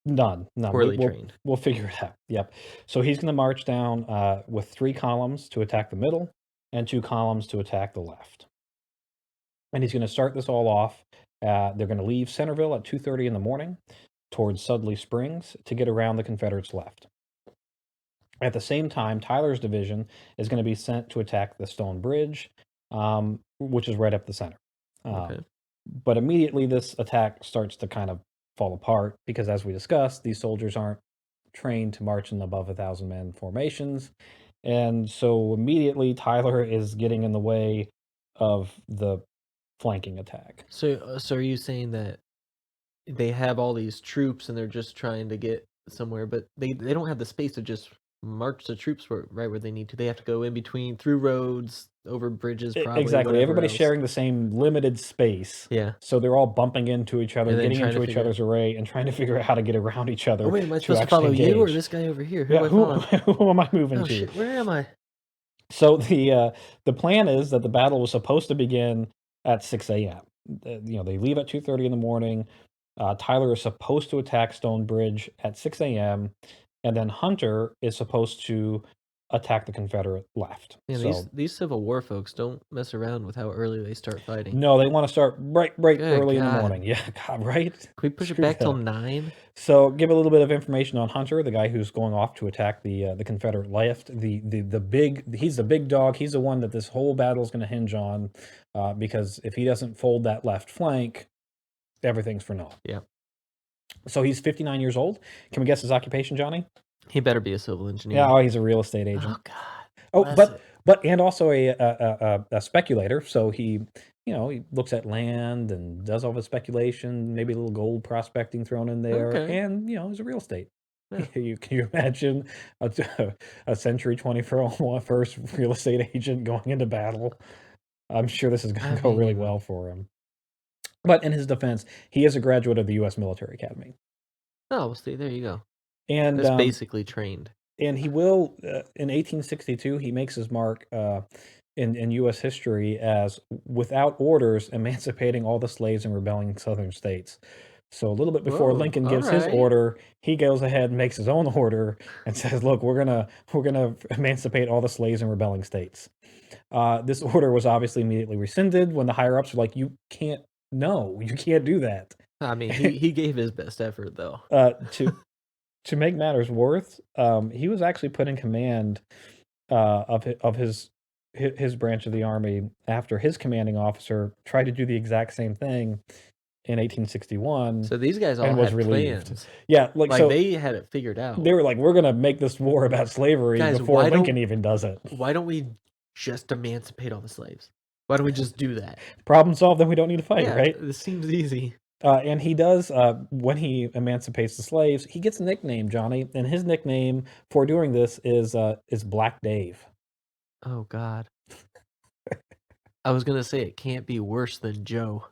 None. Poorly trained. We'll figure it out. Yep. So he's going to march down with 3 columns to attack the middle and 2 columns to attack the left. And he's going to start this all off. They're going to leave Centerville at 2:30 in the morning towards Sudley Springs to get around the Confederates' left. At the same time, Tyler's division is going to be sent to attack the Stone Bridge, which is right up the center. Okay. But immediately this attack starts to kind of fall apart because, as we discussed, these soldiers aren't trained to march in above 1,000 men formations. And so immediately Tyler is getting in the way of the flanking attack. So are you saying that they have all these troops and they're just trying to get somewhere, but they don't have the space to just march the troops right where they need to? They have to go in between, through roads, over bridges, probably. Exactly. Everybody's else. sharing the same limited space. Yeah. So they're all bumping into each other, And then getting trying to into each figure- ot's array, and trying to figure out how to get around each other. Oh, wait, am I to supposed to actually follow you or engage. this guy over here? Who Yeah, am I following? who am I moving Oh to? shit, where am I? So the plan is that the battle was supposed to begin at 6 a.m. They leave at 2:30 in the morning. Tyler is supposed to attack Stone Bridge at 6 a.m. And then Hunter is supposed to attack the Confederate left. Yeah, So these Civil War folks don't mess around with how early they start fighting. no, they want to start right Good early in the God. morning. Yeah, God, right? Can we push it Screw back till that. 9? So give a little bit of information on Hunter, the guy who's going off to attack the Confederate left. He's the big dog. He's the one that this whole battle is going to hinge on, because if he doesn't fold that left flank, everything's for naught. Yeah. So he's 59 years old. Can we guess his occupation, Johnny? He better be a civil engineer. Yeah, he's a real estate agent. Oh, God. Oh, bless it. but and also a speculator. So he looks at land and does all the speculation, maybe a little gold prospecting thrown in there, Okay. and he's a real estate. Yeah. Can you imagine a century 21st real estate agent going into battle? I'm sure this is going to go really well for him. But in his defense, he is a graduate of the U.S. Military Academy. Oh, well, see, there you go. And That's basically trained. And he will, in 1862, he makes his mark in U.S. history as, without orders, emancipating all the slaves in rebelling southern states. So a little bit before Whoa, Lincoln gives his alright. order, he goes ahead and makes his own order and says, "Look, we're gonna emancipate all the slaves in rebelling states." This order was obviously immediately rescinded when the higher ups were like, "You can't do that." I mean, he gave his best effort, though. To make matters worse, he was actually put in command of his branch of the army after his commanding officer tried to do the exact same thing in 1861 So these guys all and was had relieved. plans. Yeah, Like, so they had it figured out. they were like, "We're gonna make this war about slavery Guys, before why don't- Lincoln even does it." Why don't we just emancipate all the slaves? Why don't we just do that? Problem solved, then we don't need to fight, Yeah, right? this seems easy. And he does, when he emancipates the slaves, he gets a nickname, Johnny, and his nickname for doing this is Black Dave. Oh, God. I was gonna say it can't be worse than Joe.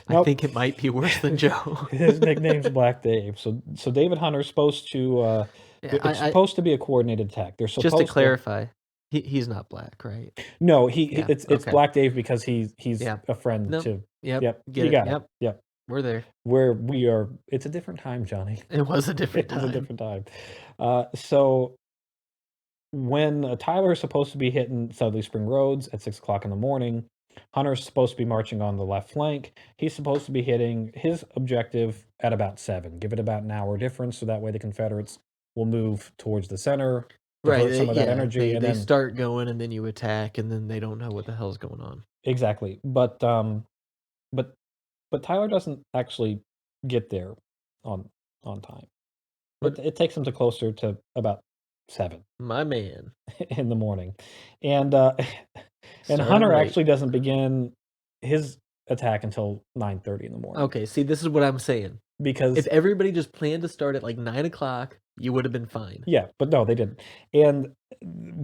I Nope. think it might be worse than Joe. His nickname's Black Dave. So David Hunter's supposed to it's supposed to be a coordinated attack. They're supposed Just to clarify, he's not black, right? No, Yeah, it's okay. Black Dave because he's Yeah. a friend Nope. to. Yep. You got it. Yep. Yep. We're there. Where we are, it's a different time, Johnny. It was a different It was time. a different time. So when Tyler is supposed to be hitting Sudley Spring Roads at 6 o'clock in the morning, Hunter's supposed to be marching on the left flank. He's supposed to be hitting his objective at about 7. Give it about an hour difference, so that way the Confederates will move towards the center, divert some of that energy, and they then start going, and then you attack, and then they don't know what the hell's going on. exactly. But Tyler doesn't actually get there on time. It takes him to closer to about 7 My man. in the morning, and Started Hunter right. actually doesn't begin his attack until 9:30 in the morning. Okay, see, this is what I'm saying. Because If everybody just planned to start at like 9 o'clock, you would have been fine. yeah, but no, they didn't. And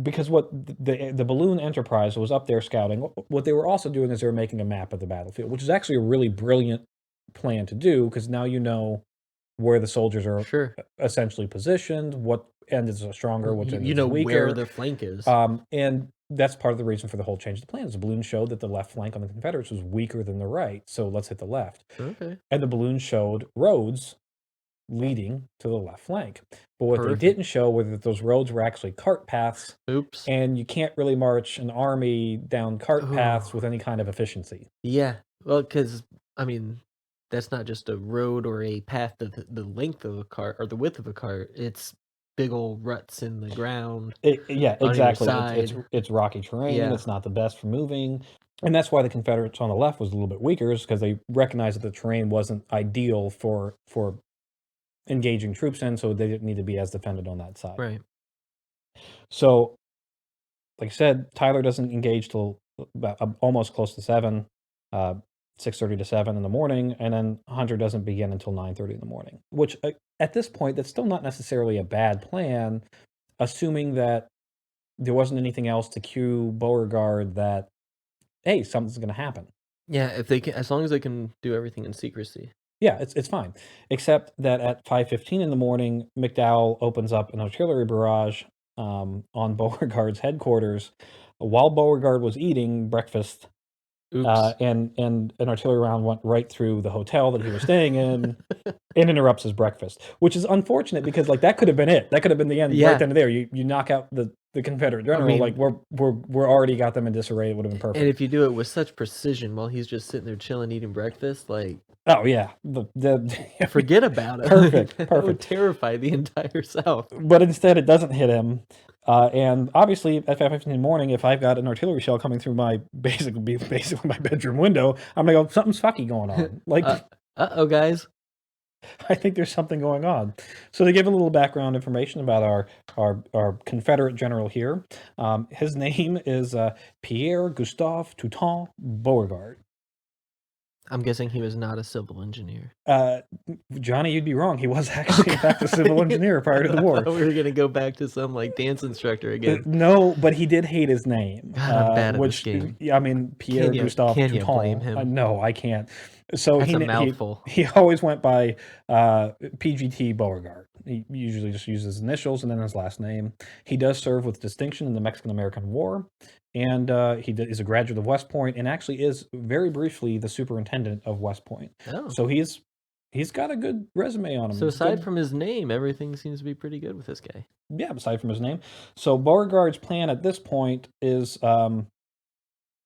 because what the balloon Enterprise was up there scouting, what they were also doing is they were making a map of the battlefield, which is actually a really brilliant plan to do, because now you know where the soldiers are Sure. essentially positioned, what end is stronger, what end You is know weaker. where the flank is. And that's part of the reason for the whole change of the plans. The balloon showed that the left flank on the Confederates was weaker than the right, so let's hit the left. Okay. And the balloon showed roads leading to the left flank. But what Perfect. they didn't show were that those roads were actually cart paths, Oops. and you can't really march an army down cart paths with any kind of efficiency. Yeah. Well, because, I mean, that's not just a road or a path to the length of a cart or the width of a cart. It's big old ruts in the ground. Yeah, on either exactly. side. It's rocky terrain. Yeah. It's not the best for moving. And that's why the Confederates on the left was a little bit weaker, is because they recognized that the terrain wasn't ideal for engaging troops in, so they didn't need to be as defended on that side. Right. So, like I said, Tyler doesn't engage till about almost close to 7, 6:30 to 7 in the morning, and then Hunter doesn't begin until 9:30 in the morning. Which, at this point, that's still not necessarily a bad plan, assuming that there wasn't anything else to cue Beauregard that, hey, something's going to happen. Yeah, if they can, as long as they can do everything in secrecy. Yeah, it's fine. Except that at 5:15 in the morning, McDowell opens up an artillery barrage on Beauregard's headquarters while Beauregard was eating breakfast Oops. and an artillery round went right through the hotel that he was staying in and interrupts his breakfast, which is unfortunate because like that could have been it. That could have been the end right Yeah. then and there. You knock out the Confederate general. mean- like we're already got them in disarray. It would have been perfect. And if you do it with such precision while he's just sitting there chilling, eating breakfast, like, Oh yeah, forget about it. Perfect, That would perfect. terrify the entire South. But instead, it doesn't hit him. And obviously, at 5:15 in the morning, if I've got an artillery shell coming through my basically my bedroom window, I'm gonna go, something's fucky going on. Like, Uh-oh, guys. I think there's something going on. So they give a little background information about our Confederate general here. His name is Pierre Gustave Toutant Beauregard. I'm guessing he was not a civil engineer. Johnny, you'd be wrong. He was actually, in fact, a civil engineer prior to the war. I thought we were gonna go back to some like dance instructor again. No, but he did hate his name. God, I'm bad at which, this game. I mean, Pierre Gustave Can you Toutant. blame him? No, I can't. So That's a mouthful. he always went by PGT Beauregard. He usually just uses his initials and then his last name. He does serve with distinction in the Mexican-American War, and is a graduate of West Point, and actually is very briefly the superintendent of West Point. Oh. So he's got a good resume on him. So aside from his name, everything seems to be pretty good with this guy. Yeah, aside from his name. So Beauregard's plan at this point is kind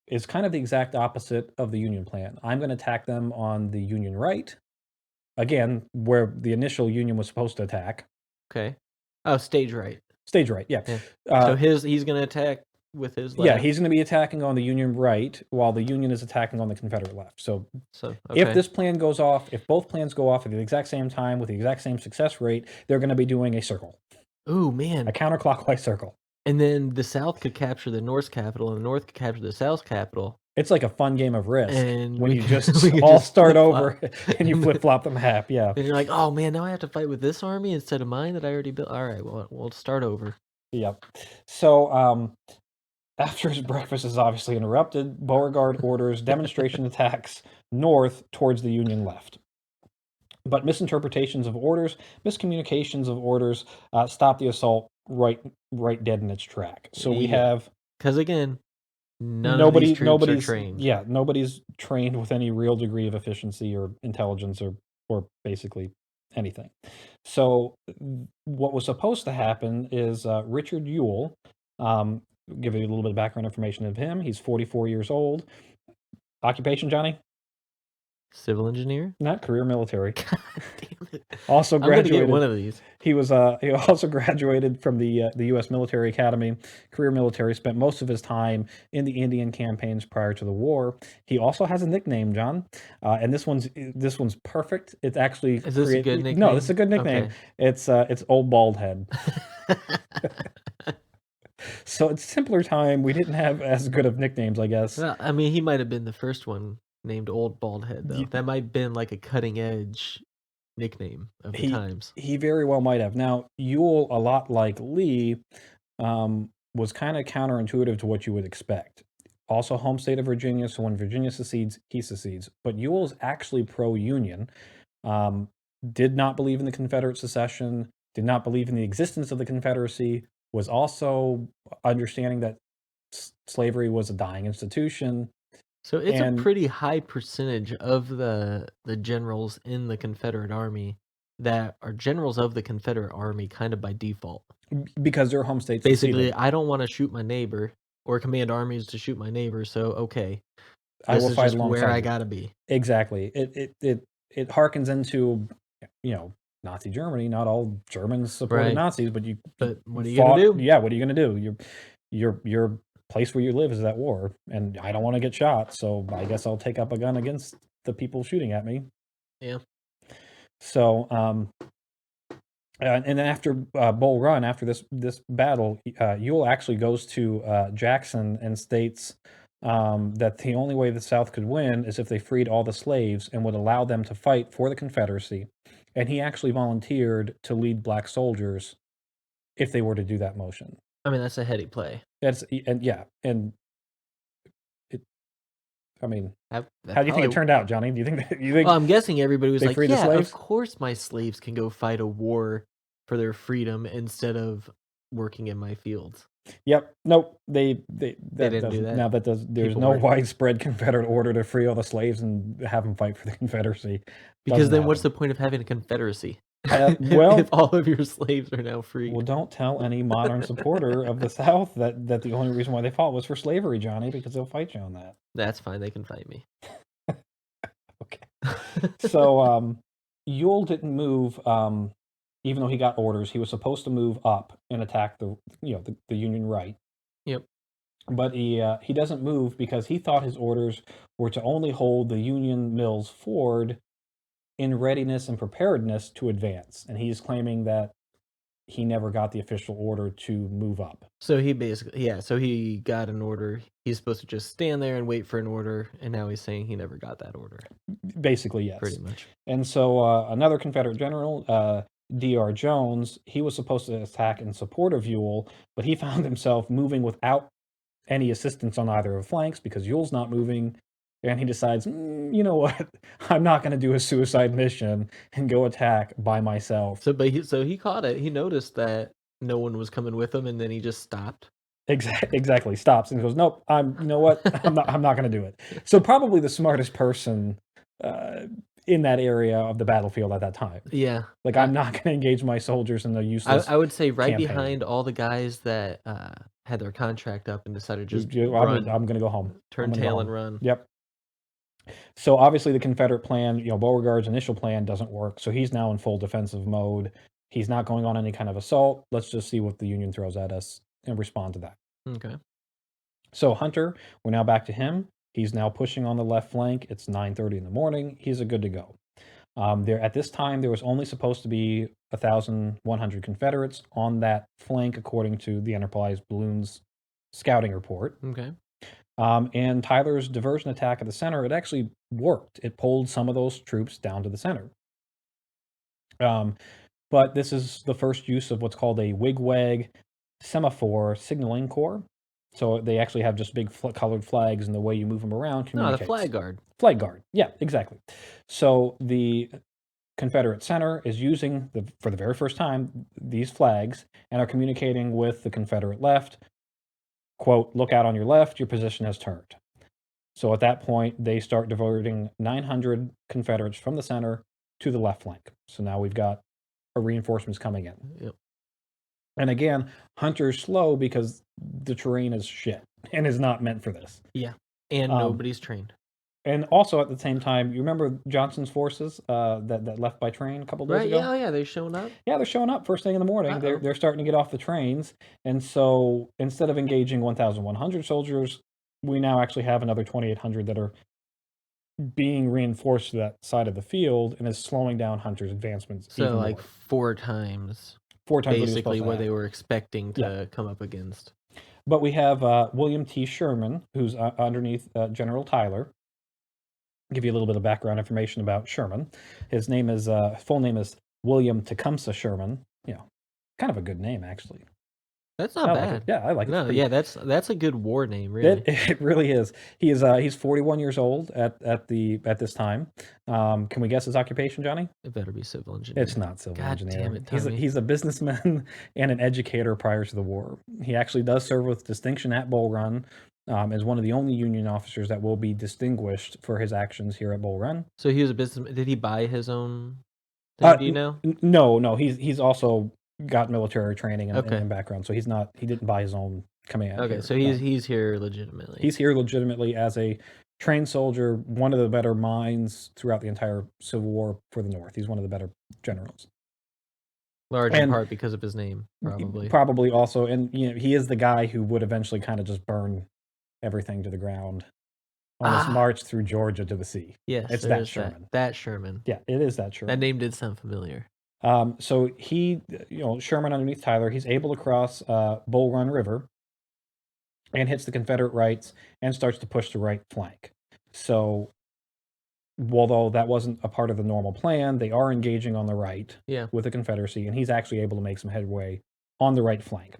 of the exact opposite of the Union plan. I'm going to attack them on the Union right, again, where the initial Union was supposed to attack. Okay. Oh, stage right. Stage right, yeah. So he's going to attack with his left. Yeah, he's going to be attacking on the Union right while the Union is attacking on the Confederate left. So okay. If this plan goes off, if both plans go off at the exact same time with the exact same success rate, they're going to be doing a circle. Ooh, man. A counterclockwise circle. And then the South could capture the North's capital, and the North could capture the South's capital. It's like a fun game of Risk And when we you could- just we could all just start flip-flop. over and you flip-flop them half, yeah. And you're like, oh man, now I have to fight with this army instead of mine that I already built. All right, well, we'll start over. Yep. So after his breakfast is obviously interrupted, Beauregard orders demonstration attacks north towards the Union left. But misinterpretations of orders, miscommunications of orders stop the assault right dead in its track. So we have... Because again, of these troops are trained. Yeah, nobody's trained with any real degree of efficiency or intelligence or basically anything. So what was supposed to happen is Richard Ewell, give you a little bit of background information of him. He's 44 years old. Occupation, Johnny? Civil engineer? Not career military. God damn it. Also I'm going to graduated. get one of these. He also graduated from the U.S. Military Academy, career military, spent most of his time in the Indian campaigns prior to the war. He also has a nickname, John, and this one's perfect. It's actually... Is this a good nickname? No, this is a good nickname. Okay. It's Old Bald Head. So it's simpler time. We didn't have as good of nicknames, I guess. Well, I mean, he might have been the first one named Old Bald Head, though. That might have been like a cutting edge nickname of the times. He very well might have. Now, Ewell, a lot like Lee, was kind of counterintuitive to what you would expect. Also home state of Virginia, so when Virginia secedes, he secedes. But Ewell's actually pro-Union, did not believe in the Confederate secession, did not believe in the existence of the Confederacy, was also understanding that slavery was a dying institution. So it's a pretty high percentage of the generals in the Confederate Army that are generals of the Confederate Army kind of by default. Because their home states basically seceded. I don't want to shoot my neighbor or command armies to shoot my neighbor, so okay. I will fight alongside where I gotta be. Exactly. It harkens into, Nazi Germany. Not all Germans supported Nazis, but what are you gonna do? Yeah, what are you gonna do? Your place where you live is at war, and I don't want to get shot, so I guess I'll take up a gun against the people shooting at me. Yeah. So, and then after Bull Run, after this battle, Ewell actually goes to Jackson and states that the only way the South could win is if they freed all the slaves and would allow them to fight for the Confederacy. And he actually volunteered to lead black soldiers if they were to do that motion. I mean, that's a heady play. How do you think it turned out, Johnny? Do you think Well, I'm guessing everybody was like, yeah, of course my slaves can go fight a war for their freedom instead of working in my fields. Yep. Nope. They That didn't do doesn't that. now that does there's People no weren't. widespread Confederate order to free all the slaves and have them fight for the Confederacy. Because Doesn't then what's happen. the point of having a confederacy? If Well, all of your slaves are now well, freed. don't tell any modern supporter of the South that the only reason why they fought was for slavery, Johnny, because they'll fight you on that. That's fine, they can fight me. Okay. So, Ewell didn't move, even though he got orders. He was supposed to move up and attack the Union right. Yep. But he doesn't move because he thought his orders were to only hold the Union Mills Ford in readiness and preparedness to advance, and he's claiming that he never got the official order to move up. So he basically, yeah, so he got an order. He's supposed to just stand there and wait for an order, and now he's saying he never got that order, Basically, yes. pretty much. And so another Confederate general, D.R. Jones, he was supposed to attack in support of Ewell, but he found himself moving without any assistance on either of the flanks because Ewell's not moving. And he decides, you know what? I'm not going to do a suicide mission and go attack by myself. So, but he caught it. He noticed that no one was coming with him, and then he just stopped. Exactly. Stops and goes, nope. You know what? I'm not going to do it. So probably the smartest person in that area of the battlefield at that time. Yeah. Like, I'm not going to engage my soldiers in the useless. I would say right campaign. behind all the guys that had their contract up and decided to just I'm run, going to go home. turn tail and run. Yep. So obviously the Confederate plan, Beauregard's initial plan doesn't work. So he's now in full defensive mode. He's not going on any kind of assault. Let's just see what the Union throws at us and respond to that. Okay. So Hunter, we're now back to him. He's now pushing on the left flank. It's 9:30 in the morning. He's good to go. At this time, there was only supposed to be 1,100 Confederates on that flank, according to the Enterprise Balloons scouting report. Okay. And Tyler's diversion attack at the center, it actually worked. It pulled some of those troops down to the center. But this is the first use of what's called a wigwag semaphore signaling corps. So they actually have just big colored flags, and the way you move them around communicates. No, the flag guard. Flag guard. Yeah, exactly. So the Confederate center is using, for the very first time, these flags and are communicating with the Confederate left. Quote, look out on your left, your position has turned. So at that point, they start diverting 900 Confederates from the center to the left flank. So now we've got reinforcements coming in. Yep. And again, Hunter's slow because the terrain is shit and is not meant for this. Yeah. And nobody's trained. And also at the same time, you remember Johnston's forces that left by train a couple days ago? Right, yeah, they're showing up. Yeah, they're showing up first thing in the morning. They're starting to get off the trains. And so instead of engaging 1,100 soldiers, we now actually have another 2,800 that are being reinforced to that side of the field and is slowing down Hunter's advancements. So even like more. 4 times. 4 times basically what they were expecting to come up against. But we have William T. Sherman, who's underneath General Tyler. Give you a little bit of background information about Sherman. His name is full name is William Tecumseh Sherman. Kind of a good name actually. That's not bad. Like it. Yeah, I like it. No, yeah, that's a good war name, really. It really is. He's 41 years old at this time. Can we guess his occupation, Johnny? It better be civil engineer. It's not civil engineer. Damn it, Tommy. He's a businessman and an educator prior to the war. He actually does serve with distinction at Bull Run. As one of the only Union officers that will be distinguished for his actions here at Bull Run. So he was a businessman. Did he buy his own thing? Do you know? No. He's also got military training and background, so he didn't buy his own command. Okay, so he's here legitimately. He's here legitimately as a trained soldier, one of the better minds throughout the entire Civil War for the North. He's one of the better generals. Large in part because of his name, probably. Probably also, and he is the guy who would eventually kind of just burn everything to the ground on his march through Georgia to the sea. Yes, it's that Sherman. That Sherman. Yeah, it is that Sherman. That name did sound familiar. So he, Sherman underneath Tyler, he's able to cross Bull Run River and hits the Confederate rights and starts to push the right flank. So, although that wasn't a part of the normal plan, they are engaging on the right with the Confederacy, and he's actually able to make some headway on the right flank.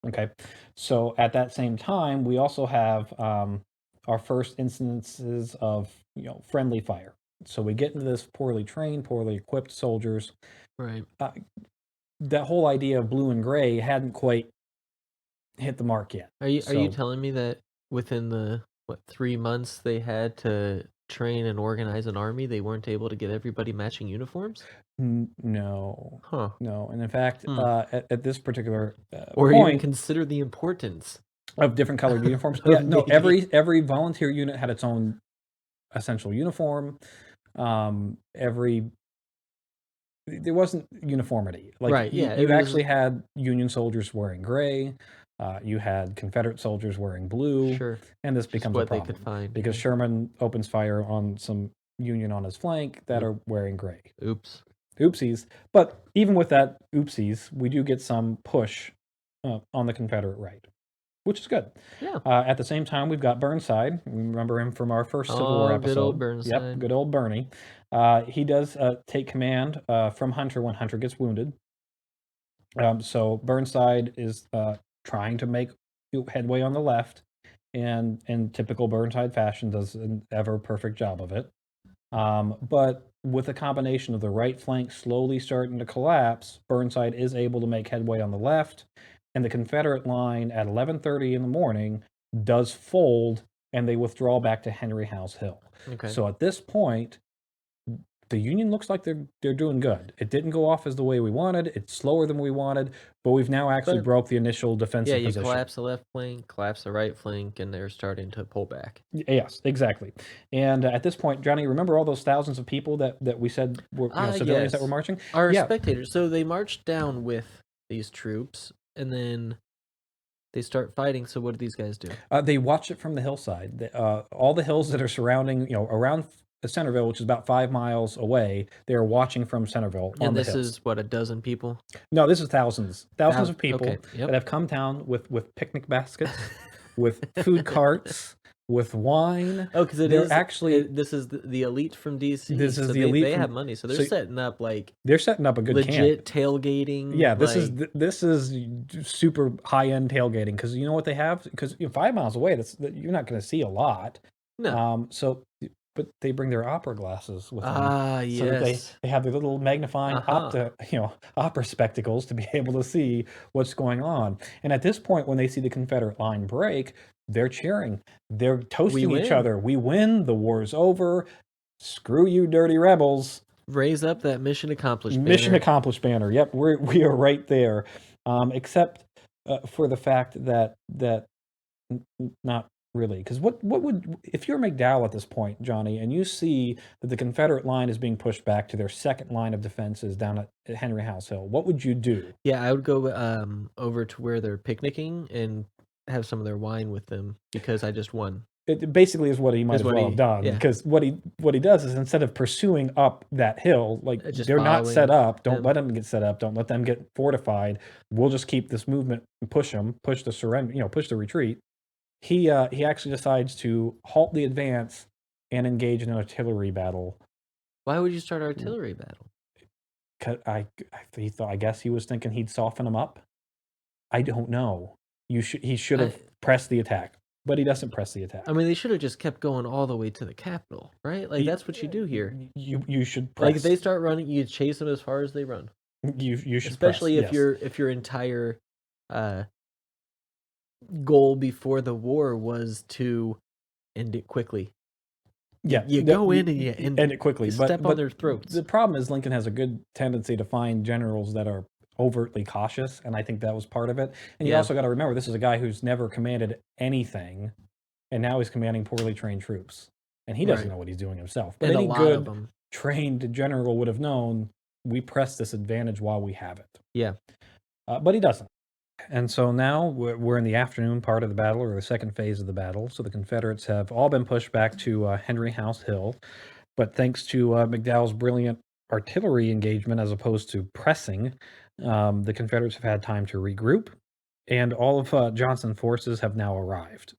Okay, so at that same time, we also have our first instances of friendly fire. So we get into this poorly trained, poorly equipped soldiers. Right. that whole idea of blue and gray hadn't quite hit the mark yet. Are you So telling me that within the 3 months they had to train and organize an army, they weren't able to get everybody matching uniforms? no, Huh. no, and in fact, at this particular Or even point consider the importance of different colored uniforms, of yeah, no, making- every volunteer unit had its own essential uniform. There wasn't uniformity. Like Right, yeah, it you was actually had Union soldiers wearing gray. You had Confederate soldiers wearing blue, sure and this just becomes a what they problem could find. because Sherman opens fire on some Union on his flank that are wearing gray. Oops. Oopsies. But even with that oopsies, we do get some push on the Confederate right, which is good. Yeah. At the same time, we've got Burnside. We remember him from our first Civil War Oh, episode. good old Yep, Burnside. good old Bernie. He does take command from Hunter when Hunter gets wounded. So Burnside is trying to make headway on the left, and in typical Burnside fashion, does an ever perfect job of it. But with a combination of the right flank slowly starting to collapse, Burnside is able to make headway on the left, and the Confederate line at 11:30 in the morning does fold, and they withdraw back to Henry House Hill. Okay. So at this point, the Union looks like they're doing good. It didn't go off as the way we wanted. It's slower than we wanted, but we've now actually But- broke the initial defensive Yeah, you position. collapse the left flank, collapse the right flank, and they're starting to pull back. Yes, exactly. And at this point, Johnny, remember all those thousands of people that we said were civilians that yes. were marching? Our Yeah. spectators. So they marched down with these troops, and then they start fighting. So what do these guys do? They watch it from the hillside. All the hills that are surrounding, around Centerville, which is about 5 miles away, they are watching from Centerville on And the this hills. is what, a dozen people? No, this is thousands of people Okay, yep. that have come down with picnic baskets, with food carts, with wine. Oh, because They're actually this is the elite from DC. This is so the they, elite They from- have money, so they're so- setting up like they're setting up a good legit camp. tailgating. Yeah, this like, is super high end tailgating because you know what they have, because 5 miles away, you're not going to see a lot. no. But they bring their opera glasses with them. Ah, So that yes. they have their little magnifying opera spectacles to be able to see what's going on. And at this point, when they see the Confederate line break, they're cheering. They're toasting each win. other. We win. The war's over. Screw you, dirty rebels. Raise up that mission accomplished Mission banner. accomplished banner. Yep, we are right there. Except for the fact that not really, because what would, if you're McDowell at this point, Johnny, and you see that the Confederate line is being pushed back to their second line of defenses down at Henry House Hill, what would you do? Yeah, I would go over to where they're picnicking and have some of their wine with them because I just won. It basically is what he might Is as what well he- have done, yeah. because what he does is, instead of pursuing up that hill, like Just they're not following set up, don't them. let them get set up, don't let them get fortified. We'll just keep this movement and push them, push the surrender, push the retreat. He actually decides to halt the advance and engage in an artillery battle. Why would you start artillery battle? I guess he was thinking he'd soften them up. I don't know. He should have pressed the attack, but he doesn't press the attack. I mean, they should have just kept going all the way to the Capitol, right? Like, that's what you do here. You should press. Like, if they start running, you chase them as far as they run. You should Especially press, if your entire goal before the war was to end it quickly. Yeah, You go in and you end it quickly. you But step on their throats. The problem is Lincoln has a good tendency to find generals that are overtly cautious, and I think that was part of it. And you Yeah. also got to remember, this is a guy who's never commanded anything, and now he's commanding poorly trained troops, and he doesn't Right. know what he's doing himself. But And a any lot of good them. trained general would have known, we press this advantage while we have it. Yeah. But he doesn't. And so now we're in the afternoon part of the battle, or the second phase of the battle. So the Confederates have all been pushed back to Henry House Hill. But thanks to McDowell's brilliant artillery engagement, as opposed to pressing, the Confederates have had time to regroup. And all of Johnston's forces have now arrived.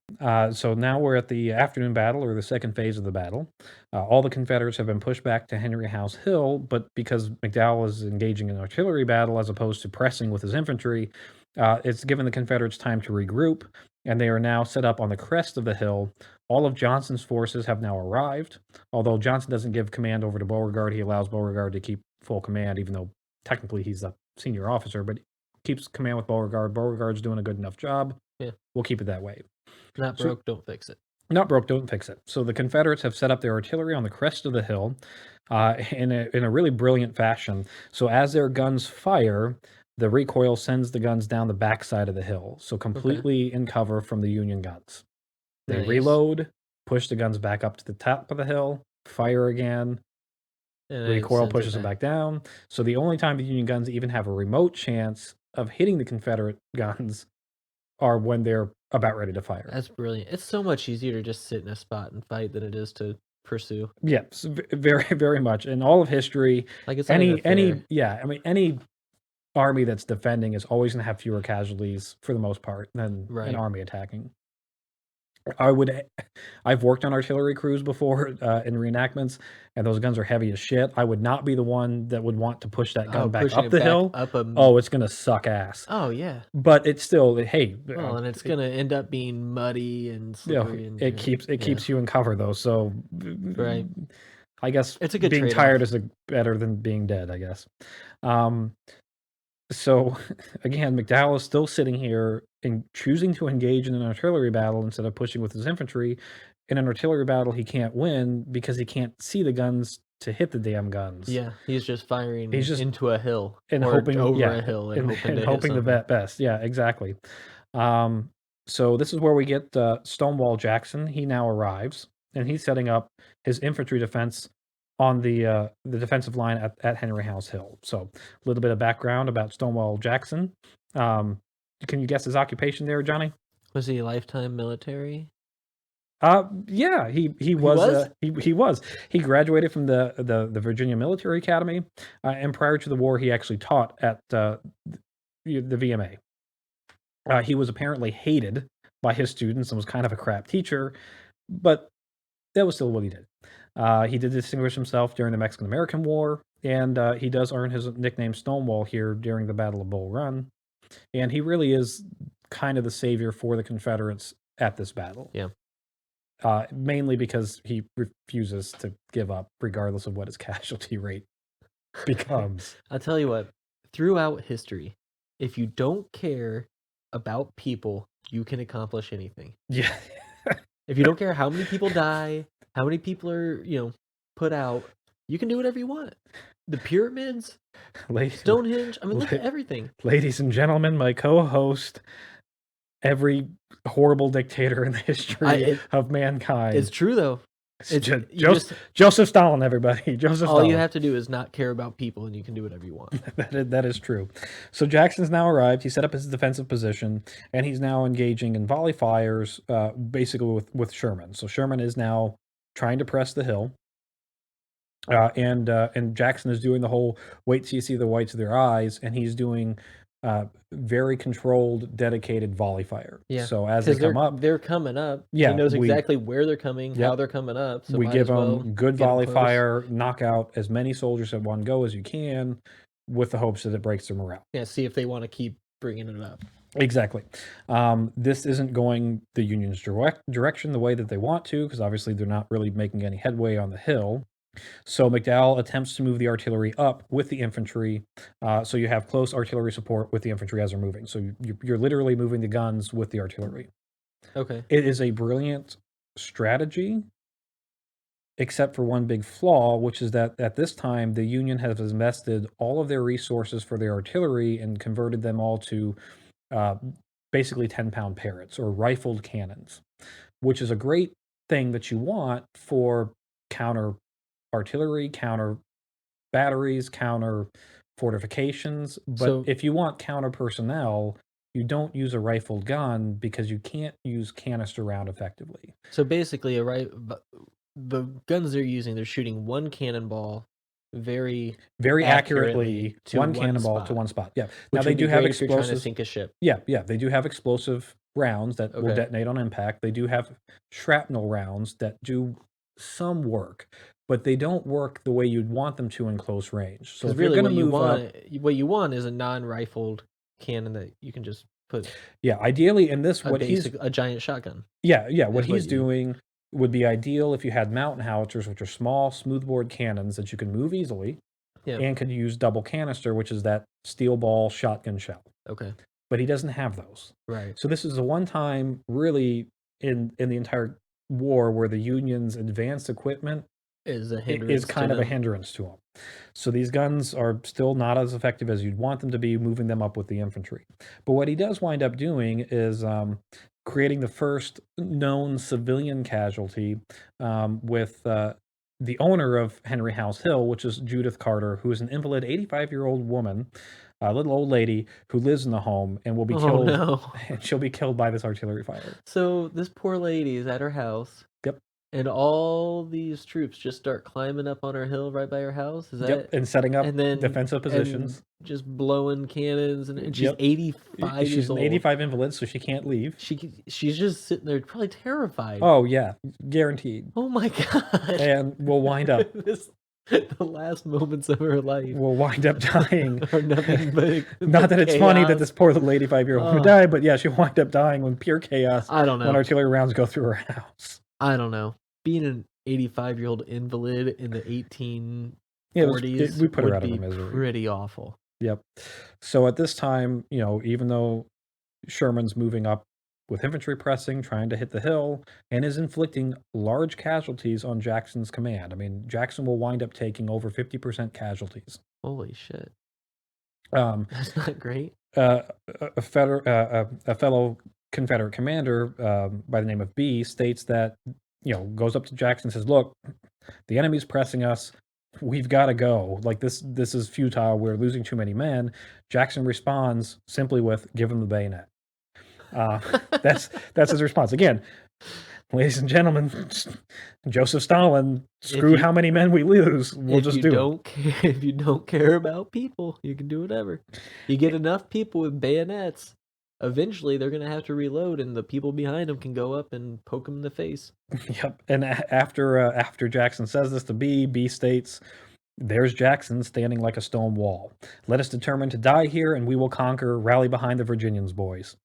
So now we're at the afternoon battle, or the second phase of the battle. All the Confederates have been pushed back to Henry House Hill, but because McDowell is engaging in an artillery battle as opposed to pressing with his infantry, it's given the Confederates time to regroup, and they are now set up on the crest of the hill. All of Johnston's forces have now arrived. Although Johnston doesn't give command over to Beauregard, he allows Beauregard to keep full command, even though technically he's a senior officer, but keeps command with Beauregard. Beauregard's doing a good enough job. Yeah. We'll keep it that way. Not So- broke, don't fix it. Not broke, don't fix it. So the Confederates have set up their artillery on the crest of the hill in a really brilliant fashion. So as their guns fire, the recoil sends the guns down the backside of the hill, so completely in cover from the Union guns. They Nice. reload, push the guns back up to the top of the hill, fire again, And it recoil sends it pushes them back down. So the only time the Union guns even have a remote chance of hitting the Confederate guns are when they're about ready to fire. That's brilliant. It's so much easier to just sit in a spot and fight than it is to pursue. Yes, very, very much. In all of history, Like it's not even fair. I mean, any army that's defending is always going to have fewer casualties for the most part than Right. an army attacking. I've worked on artillery crews before in reenactments, and those guns are heavy as shit. I would not be the one that would want to push that gun back pushing up it the back hill. up a Oh, it's gonna suck ass. Oh yeah. But it's still, hey, Well, and it's gonna end up being muddy and you know, slippery. And it keeps you in cover though. So Right. I guess It's a good being trade-off. tired is better than being dead, I guess. So again, McDowell is still sitting here and choosing to engage in an artillery battle instead of pushing with his infantry. In an artillery battle, he can't win because he can't see the guns to hit the damn guns. Yeah, he's just firing He's just- into a hill and or hoping over yeah, a hill and hoping to hoping hit the best. Yeah, exactly. So this is where we get Stonewall Jackson. He now arrives, and he's setting up his infantry defense on the defensive line at Henry House Hill. So a little bit of background about Stonewall Jackson. Can you guess his occupation there, Johnny? Was he lifetime military? Yeah, he was. He was. He graduated from the Virginia Military Academy, and prior to the war, he actually taught at the VMA. He was apparently hated by his students and was kind of a crap teacher, but that was still what he did. He did distinguish himself during the Mexican-American War, and he does earn his nickname Stonewall here during the Battle of Bull Run. And he really is kind of the savior for the Confederates at this battle. Yeah. Mainly because he refuses to give up, regardless of what his casualty rate becomes. I'll tell you what, throughout history, if you don't care about people, you can accomplish anything. Yeah. If you don't care how many people die, how many people are, put out, you can do whatever you want. The pyramids, Stonehenge, I mean, look at everything. Ladies and gentlemen, my co-host, every horrible dictator in the history of mankind. It's true, though. Joseph Stalin, everybody. All you have to do is not care about people, and you can do whatever you want. That is true. So Jackson's now arrived. He set up his defensive position, and he's now engaging in volley fires, basically with Sherman. So Sherman is now trying to press the hill, and Jackson is doing the whole wait till you see the whites of their eyes, and he's doing very controlled, dedicated volley fire. Yeah. So as they come up, they're coming up. Yeah, he knows exactly where they're coming, how they're coming up. So we give them good volley fire, knock out as many soldiers at one go as you can, with the hopes that it breaks their morale. Yeah, see if they want to keep bringing it up. Exactly. This isn't going the Union's direction the way that they want to, because obviously they're not really making any headway on the hill. So McDowell attempts to move the artillery up with the infantry, so you have close artillery support with the infantry as they're moving. So you're literally moving the guns with the artillery. Okay. It is a brilliant strategy, except for one big flaw, which is that at this time, the Union has invested all of their resources for their artillery and converted them all to basically 10-pound Parrots or rifled cannons, which is a great thing that you want for counter artillery, counter batteries, counter fortifications. But if you want counter personnel, you don't use a rifled gun because you can't use canister round effectively. So basically, the guns they're using, they're shooting one cannonball very accurately one cannonball to one spot. Yeah. Now they do have explosives. If you're trying to sink a ship. Yeah, they do have explosive rounds that will detonate on impact. They do have shrapnel rounds that do some work, but they don't work the way you'd want them to in close range. So if really you're going to move up, what you want is a non-rifled cannon that you can just put. Yeah, ideally in this, a giant shotgun. Yeah, what he's doing would be ideal if you had mountain howitzers, which are small, smoothbore cannons that you can move easily. and could use double canister, which is that steel ball shotgun shell. Okay. But he doesn't have those. Right. So this is the one time, really, in the entire war where the Union's advanced equipment Is a is hindrance kind to of a them. hindrance to them. So these guns are still not as effective as you'd want them to be, moving them up with the infantry. But what he does wind up doing is creating the first known civilian casualty with the owner of Henry House Hill, which is Judith Carter, who is an invalid 85-year-old woman, a little old lady who lives in the home and will be Oh killed. no. And she'll be killed by this artillery fire. So this poor lady is at her house. Yep. And all these troops just start climbing up on her hill right by her house. Is that Yep, and setting up and then defensive positions. and just blowing cannons, and she's Yep. 85 She's years an old. 85 invalid, so she can't leave. She's just sitting there, probably terrified. Oh yeah, guaranteed. Oh my god! And we'll wind up. The last moments of her life We'll wind up dying. are nothing but Not that it's funny that chaos. this poor little 85-year-old would die, but yeah, she'll wind up dying when pure chaos. I don't know. When artillery rounds go through her house. I don't know. Being an 85-year-old invalid in the 1840s we put her would out of be her misery. pretty awful. Yep. So at this time, even though Sherman's moving up with infantry pressing, trying to hit the hill, and is inflicting large casualties on Jackson's command. I mean, Jackson will wind up taking over 50% casualties. Holy shit. Um, That's not great. a fellow Confederate commander by the name of B states that, goes up to Jackson and says, "Look, the enemy's pressing us. We've got to go. Like this is futile. We're losing too many men." Jackson responds simply with, "Give him the bayonet." That's his response. Again, ladies and gentlemen, Joseph Stalin, screw how many men we lose. We'll just do it. If you don't care about people, you can do whatever. You get enough people with bayonets, eventually they're going to have to reload, and the people behind them can go up and poke them in the face. Yep. And after Jackson says this to B states, "There's Jackson standing like a stone wall. Let us determine to die here, and we will conquer. Rally behind the Virginians, boys."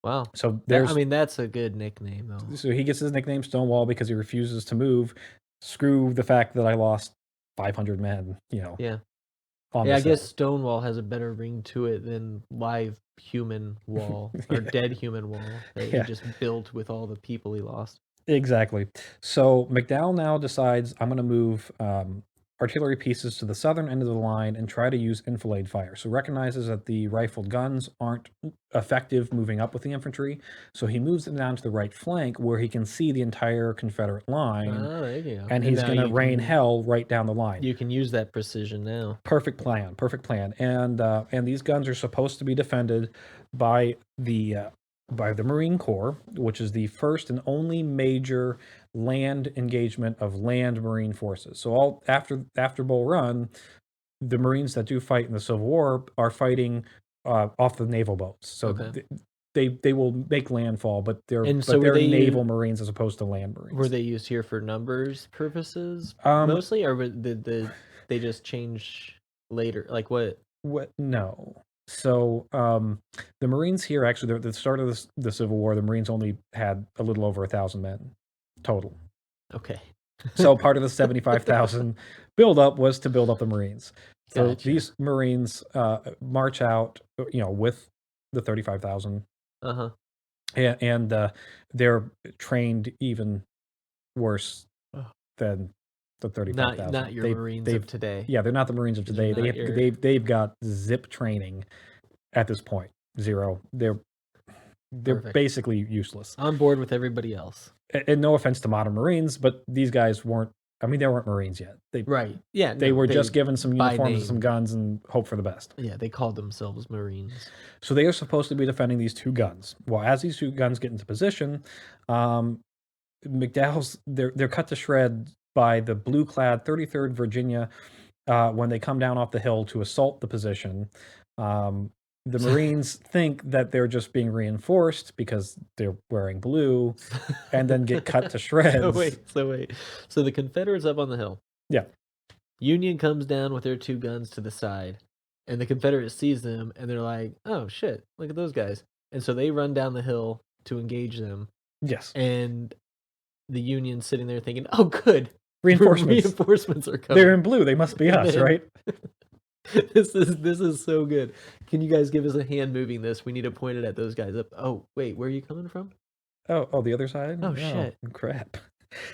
Wow. So that's a good nickname, though. So he gets his nickname Stonewall because he refuses to move. Screw the fact that I lost 500 men, Yeah. on Yeah, the I guess set. Stonewall has a better ring to it than live human wall or dead human wall that he just built with all the people he lost. Exactly. So McDowell now decides, I'm going to move artillery pieces to the southern end of the line and try to use enfilade fire. So recognizes that the rifled guns aren't effective moving up with the infantry. So he moves them down to the right flank where he can see the entire Confederate line. Oh, there you go. And he's going to rain hell right down the line. You can use that precision now. Perfect plan. And these guns are supposed to be defended by the Marine Corps, which is the first and only major land engagement of land Marine forces. So all after Bull Run, the Marines that do fight in the Civil War are fighting off the naval boats. So they will make landfall, but they're naval Marines as opposed to land Marines. Were they used here for numbers purposes mostly, or did they just change later? Like what? No. So the Marines here, actually, at the start of the Civil War, the Marines only had a little over 1,000 men total. Okay. So part of the 75,000 buildup was to build up the Marines. So Gotcha. these Marines march out, with the 35,000. Uh-huh. And they're trained even worse than the 35,000. Not your Marines of today. Yeah, they're not the Marines of today. They've got zip training at this point. Zero. They're basically useless. On board with everybody else. And no offense to modern Marines, but these guys weren't. I mean, they weren't Marines yet. Right. Yeah. They were just given some uniforms and some guns and hope for the best. Yeah, they called themselves Marines. So they are supposed to be defending these two guns. Well, as these two guns get into position, McDowell's they're cut to shreds by the blue-clad 33rd Virginia when they come down off the hill to assault the position. The Marines think that they're just being reinforced because they're wearing blue, and then get cut to shreds. So wait. So the Confederates up on the hill. Yeah. Union comes down with their two guns to the side, and the Confederates sees them, and they're like, "Oh shit! Look at those guys!" And so they run down the hill to engage them. Yes. And the Union's sitting there thinking, "Oh, good, Reinforcements. Reinforcements are coming. They're in blue. They must be us, Man. right? This is so good. Can you guys give us a hand moving this? We need to point it at those guys up. Oh, wait, where are you coming from? Oh, the other side? Oh, shit. Crap.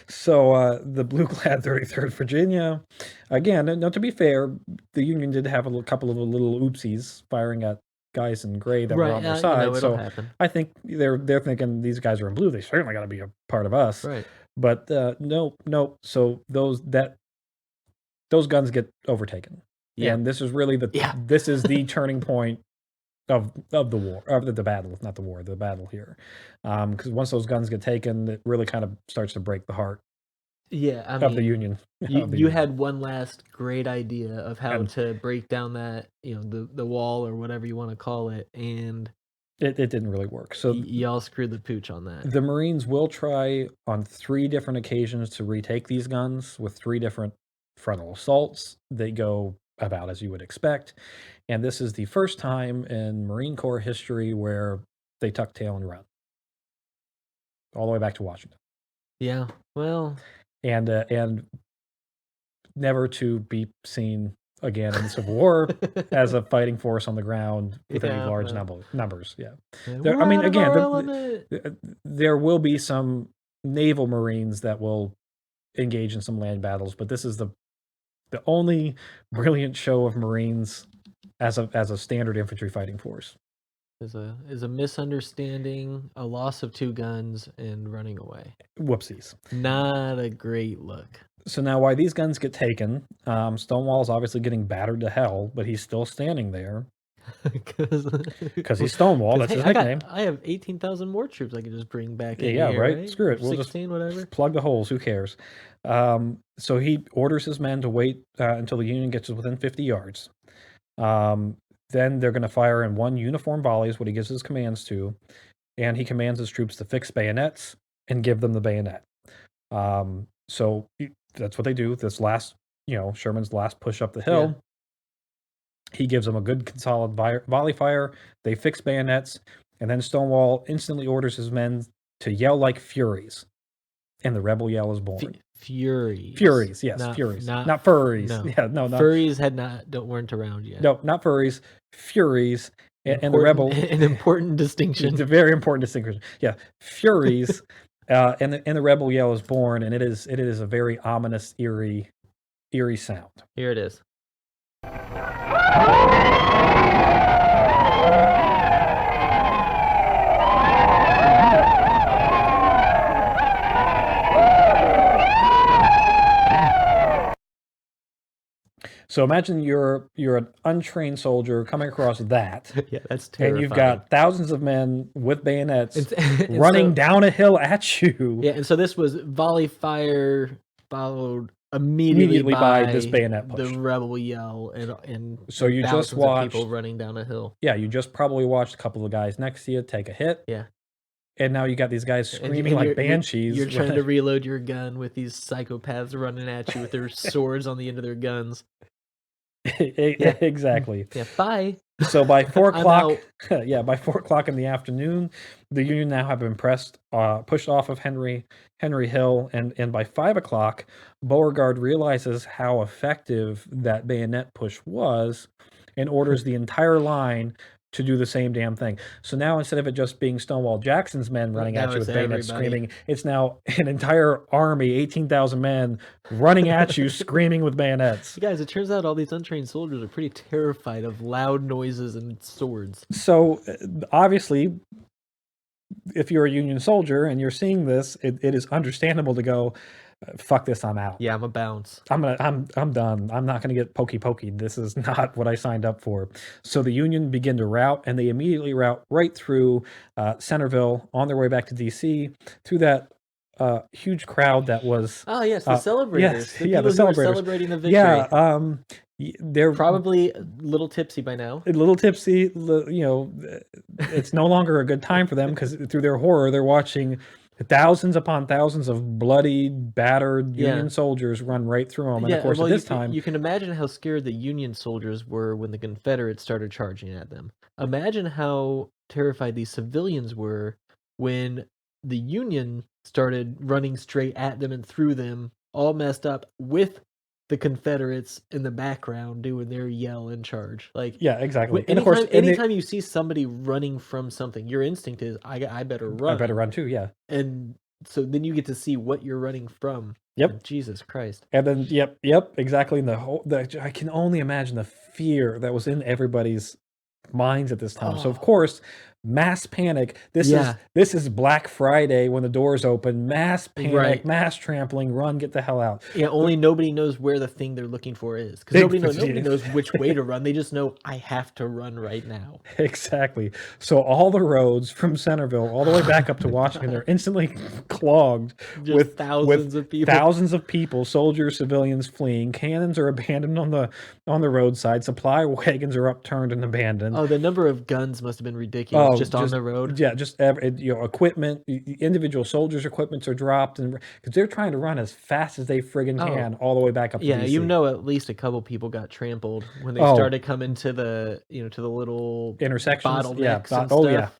So the blue-clad 33rd Virginia, again, now to be fair, the Union did have a couple of little oopsies firing at guys in gray that were on their side. It'll happen. I think they're thinking these guys are in blue. They certainly got to be a part of us. Right. But no. So those guns get overtaken. Yeah. And this is really this is the turning point of the war, of the battle, not the war, the battle here. Because once those guns get taken, it really kind of starts to break the heart of the Union. You had one last great idea of how to break down that, the wall or whatever you want to call it, and it didn't really work. So y'all screwed the pooch on that. The Marines will try on 3 different occasions to retake these guns with 3 different frontal assaults. They go about as you would expect. And this is the first time in Marine Corps history where they tuck tail and run. All the way back to Washington. Yeah, well. And never to be seen again in the Civil War as a fighting force on the ground with any large numbers. Yeah. There will be some naval Marines that will engage in some land battles, but this is the only brilliant show of Marines as a standard infantry fighting force. Is a misunderstanding, a loss of 2 guns, and running away. Whoopsies. Not a great look. So now why these guns get taken, Stonewall's obviously getting battered to hell, but he's still standing there. Because he's Stonewall, that's his nickname. I have 18,000 more troops I can just bring back in here, right? Screw it. We'll 16, whatever. Plug the holes, who cares? So he orders his men to wait until the Union gets within 50 yards. Then they're going to fire in 1 uniform volley is what he gives his commands to. And he commands his troops to fix bayonets and give them the bayonet. So that's what they do. This last, Sherman's last push up the hill. Yeah. He gives them a good solid volley fire. They fix bayonets. And then Stonewall instantly orders his men to yell like furies. And the rebel yell is born. Furies. Furies, yes, furies. Not furries. No. Yeah, no, not furries weren't around yet. No, not furries. Furies. And the rebel. An important distinction. It's a very important distinction. Yeah, furies. And the rebel yell is born, and it is a very ominous, eerie sound. Here it is. So imagine you're an untrained soldier coming across that. Yeah, that's terrifying. And you've got thousands of men with bayonets running down a hill at you. Yeah, and so this was volley fire followed immediately by this bayonet push. The rebel yell and so you just watched people running down a hill. Yeah, you just probably watched a couple of guys next to you take a hit. Yeah. And now you got these guys screaming like banshees. You're trying to reload your gun with these psychopaths running at you with their swords on the end of their guns. Yeah. Exactly. Yeah, bye. So by 4 o'clock, by 4 o'clock in the afternoon, the Union now have been pushed off of Henry Hill, and by 5 o'clock, Beauregard realizes how effective that bayonet push was, and orders the entire line to do the same damn thing. So now instead of it just being Stonewall Jackson's men running at you with bayonets screaming, it's now an entire army, 18,000 men, running at you screaming with bayonets. Guys, it turns out all these untrained soldiers are pretty terrified of loud noises and swords. So obviously, if you're a Union soldier and you're seeing this, it is understandable to go, fuck this, I'm out. Yeah, I'm a bounce. I'm done. I'm not gonna get pokey. This is not what I signed up for. So the Union begin to rout, and they immediately route right through Centerville on their way back to DC through that huge crowd that was. Oh yes, the celebrators. Yes, the celebrators celebrating the victory. Yeah, they're probably a little tipsy by now. A little tipsy. It's no longer a good time for them because through their horror, they're watching thousands upon thousands of bloody, battered Union soldiers run right through them. And of course, at this time, you can imagine how scared the Union soldiers were when the Confederates started charging at them. Imagine how terrified these civilians were when the Union started running straight at them and through them all messed up with the Confederates in the background doing their yell in charge. Like, Yeah, exactly. And of course, anytime you see somebody running from something, your instinct is, I better I run. better run too. Yeah. And so then you get to see what you're running from. Yep. And Jesus Christ. And then, yep, exactly. And I can only imagine the fear that was in everybody's minds at this time. So of Oh. course, mass panic. This is Black Friday when the doors open. Mass panic, Right. mass trampling. Run, get the hell out. Yeah, only nobody knows where the thing they're looking for is, because nobody knows which way to run. They just know I have to run right now. Exactly. So all the roads from Centerville all the way back up to Washington are instantly clogged with thousands of people. Thousands of people, soldiers, civilians fleeing. Cannons are abandoned on the roadside. Supply wagons are upturned and abandoned. Oh, the number of guns must have been ridiculous just on the road. Yeah, just equipment, individual soldiers' equipments are dropped, and because they're trying to run as fast as they friggin' can all the way back up to DC. Yeah, at least a couple people got trampled when they started coming to the to the little intersections. Bottlenecks and stuff.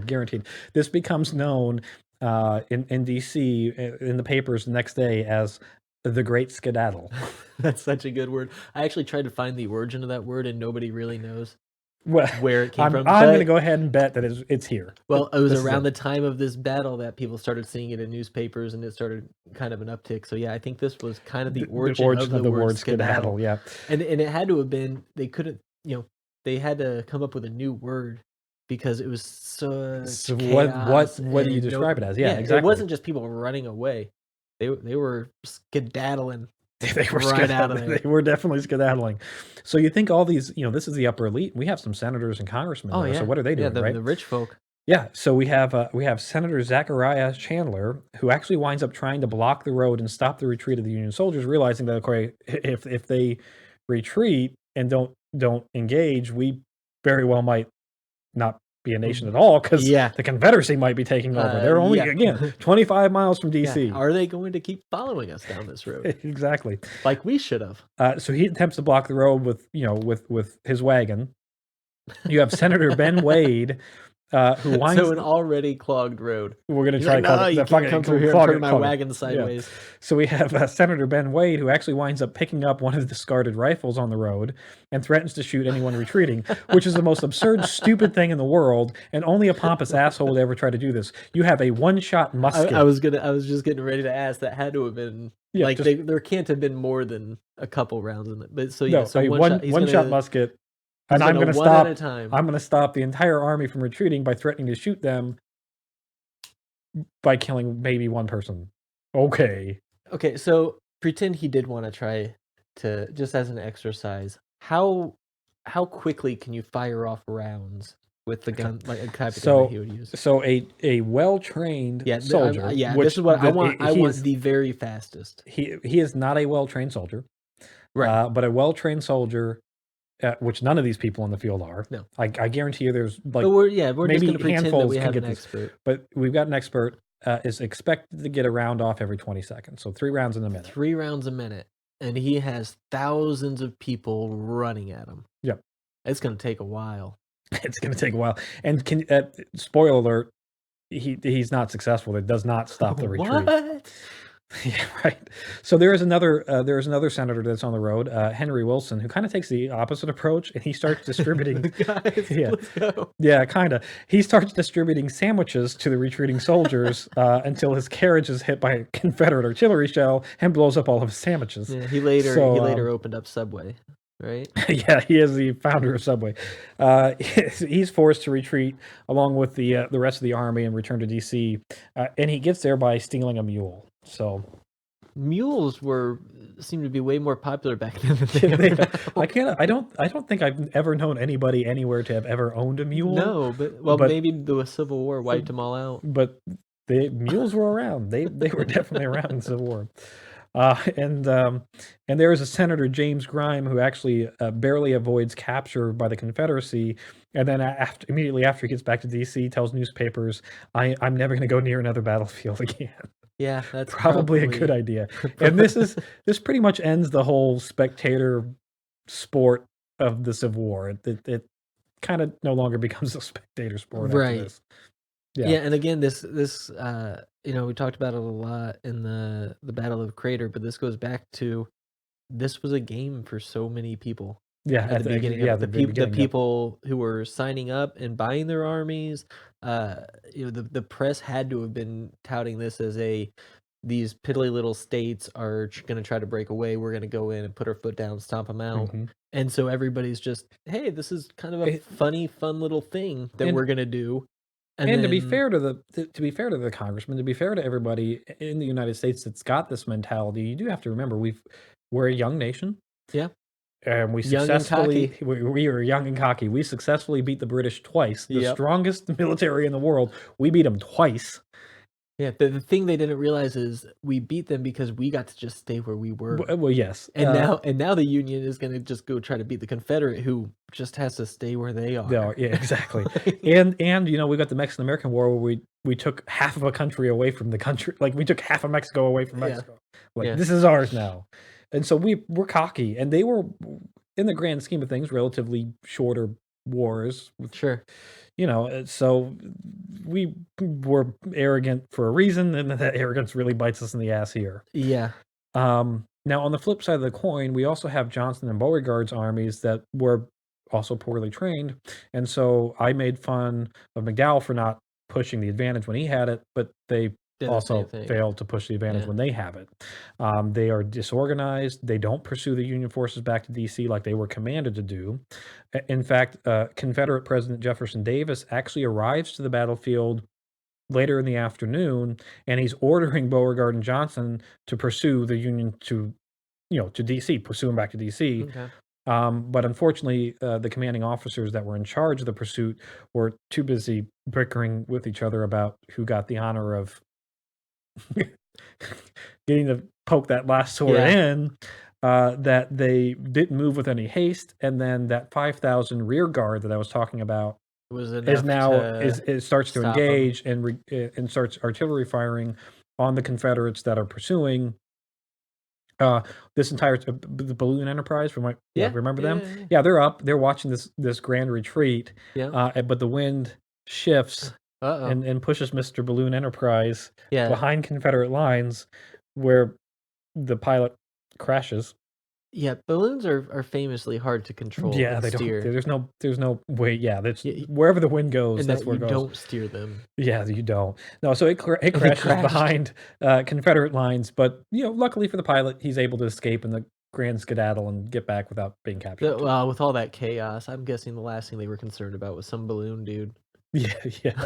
Guaranteed. This becomes known in DC in the papers the next day as the Great Skedaddle. That's such a good word. I actually tried to find the origin of that word, and nobody really knows where it came from. I'm going to go ahead and bet that it's here. Well, it was around the time of this battle that people started seeing it in newspapers, and it started kind of an uptick. So yeah, I think this was kind of the origin of the word skedaddle. Yeah, and it had to have been, they couldn't, they had to come up with a new word because it was so what do you describe it as? Yeah, exactly. It wasn't just people running away; they were skedaddling. They were right out of there. They were definitely skedaddling. So you think all these, this is the upper elite. We have some senators and congressmen there. So what are they doing, right? The rich folk. Yeah. So we have Senator Zachariah Chandler, who actually winds up trying to block the road and stop the retreat of the Union soldiers, realizing that, okay, if they retreat and don't engage, we very well might not be a nation at all, because the Confederacy might be taking over. They're only, again, 25 miles from DC. Yeah. Are they going to keep following us down this road? Exactly. Like we should have. So he attempts to block the road with his wagon. You have Senator Ben Wade, who winds an already clogged road. We're going to try to come through here and turn my wagon sideways. Yeah. So we have Senator Ben Wade, who actually winds up picking up one of the discarded rifles on the road and threatens to shoot anyone retreating, which is the most absurd, stupid thing in the world, and only a pompous asshole would ever try to do this. You have a one-shot musket. I was just getting ready to ask. That had to have been there can't have been more than a couple rounds in it. But so one-shot musket. And I'm going to stop. I'm going to stop the entire army from retreating by threatening to shoot them by killing maybe one person. Okay. So pretend he did want to try to, just as an exercise, how quickly can you fire off rounds with the gun, like a type of gun that he would use? So a well-trained soldier. This is what I want. I want the very fastest. He is not a well-trained soldier, right? But a well-trained soldier. Which none of these people in the field are. No, I guarantee you, there's like we're maybe just pretend handfuls that we have can get an this. expert. But we've got an expert is expected to get a round off every 20 seconds, so 3 rounds in a minute. 3 rounds a minute, and he has thousands of people running at him. Yep, it's going to take a while. It's going to take a while, and spoiler alert, he's not successful. It does not stop the retreat. What? Yeah, right. So there is another senator that's on the road, Henry Wilson, who kind of takes the opposite approach, and he starts distributing. Guys, let's go. Yeah, kind of. He starts distributing sandwiches to the retreating soldiers until his carriage is hit by a Confederate artillery shell and blows up all of his sandwiches. Yeah, he later opened up Subway. Right? Yeah, he is the founder of Subway. He's forced to retreat along with the rest of the army and return to DC, and he gets there by stealing a mule. So mules seem to be way more popular back then than they are now. I don't think I've ever known anybody anywhere to have ever owned a mule. No, but maybe the Civil War wiped them all out. But the mules were around. They were definitely around in the Civil War. And there is a Senator James Grime who actually barely avoids capture by the Confederacy, and then immediately after he gets back to DC, tells newspapers, "I'm never going to go near another battlefield again." Yeah, that's probably a good idea. And this pretty much ends the whole spectator sport of the Civil War. It kind of no longer becomes a spectator sport. Right. After this. Yeah. Yeah, and again, we talked about it a lot in the Battle of Crater, but this goes back to this was a game for so many people Yeah, at at the the beginning of it. the very The beginning, yep. people who were signing up and buying their armies, the press had to have been touting this as these piddly little states are gonna try to break away. We're gonna go in and put our foot down, stomp them out. Mhm. And so everybody's just, hey, this is kind of a It funny, fun little thing that and we're gonna do. And and to be then, fair to to be fair to the congressman, to be fair to everybody in the United States that's got this mentality, you do have to remember we're a young nation, yeah, and young and cocky. we are young and cocky. We successfully beat the British twice, the Yep. strongest military in the world. We beat them twice. Yeah, the thing they didn't realize is we beat them because we got to just stay where we were. Well, yes, And now the Union is gonna just go try to beat the Confederate who just has to stay where they no, are. yeah, exactly. Like, And we got the Mexican American War where we took half of a country away from the country. Like we took half of Mexico away from yeah, Mexico. Like yeah, this is ours now. And so we're cocky, and they were, in the grand scheme of things, relatively shorter wars with, sure. so we were arrogant for a reason, and that arrogance really bites us in the ass here. Yeah, Now on the flip side of the coin, we also have Johnston and Beauregard's armies that were also poorly trained, and so I made fun of McDowell for not pushing the advantage when he had it, but they did the same also thing. failed to push the advantage Yeah. when they have it. They are disorganized. They don't pursue the Union forces back to DC like they were commanded to do. In fact, Confederate President Jefferson Davis actually arrives to the battlefield later in the afternoon, and he's ordering Beauregard and Johnson to pursue the Union to DC, pursue him back to DC. Okay. But unfortunately, the commanding officers that were in charge of the pursuit were too busy bickering with each other about who got the honor of getting to poke that last sword Yeah, in, that they didn't move with any haste, and then that 5,000 rear guard that I was talking about it was is enough now is to it starts to stop them. engage and starts artillery firing on the Confederates that are pursuing uh, this entire the balloon enterprise. Yeah, Remember yeah, them? yeah, yeah. Yeah, they're up. They're watching this grand retreat, Yeah. but the wind shifts Uh-oh. and pushes Mr. Balloon Enterprise Yeah. behind Confederate lines, where the pilot crashes. Yeah, balloons are famously hard to control Yeah, and they don't. steer. There's no way. Yeah, that's Y wherever the wind goes, and that's that where you it goes. don't steer them. Yeah, you don't. No, so it And they crashes crashed. behind, Confederate lines, but, luckily for the pilot, he's able to escape in the Grand Skedaddle and get back without being captured. Well, with all that chaos, I'm guessing the last thing they were concerned about was some balloon dude. Yeah, yeah.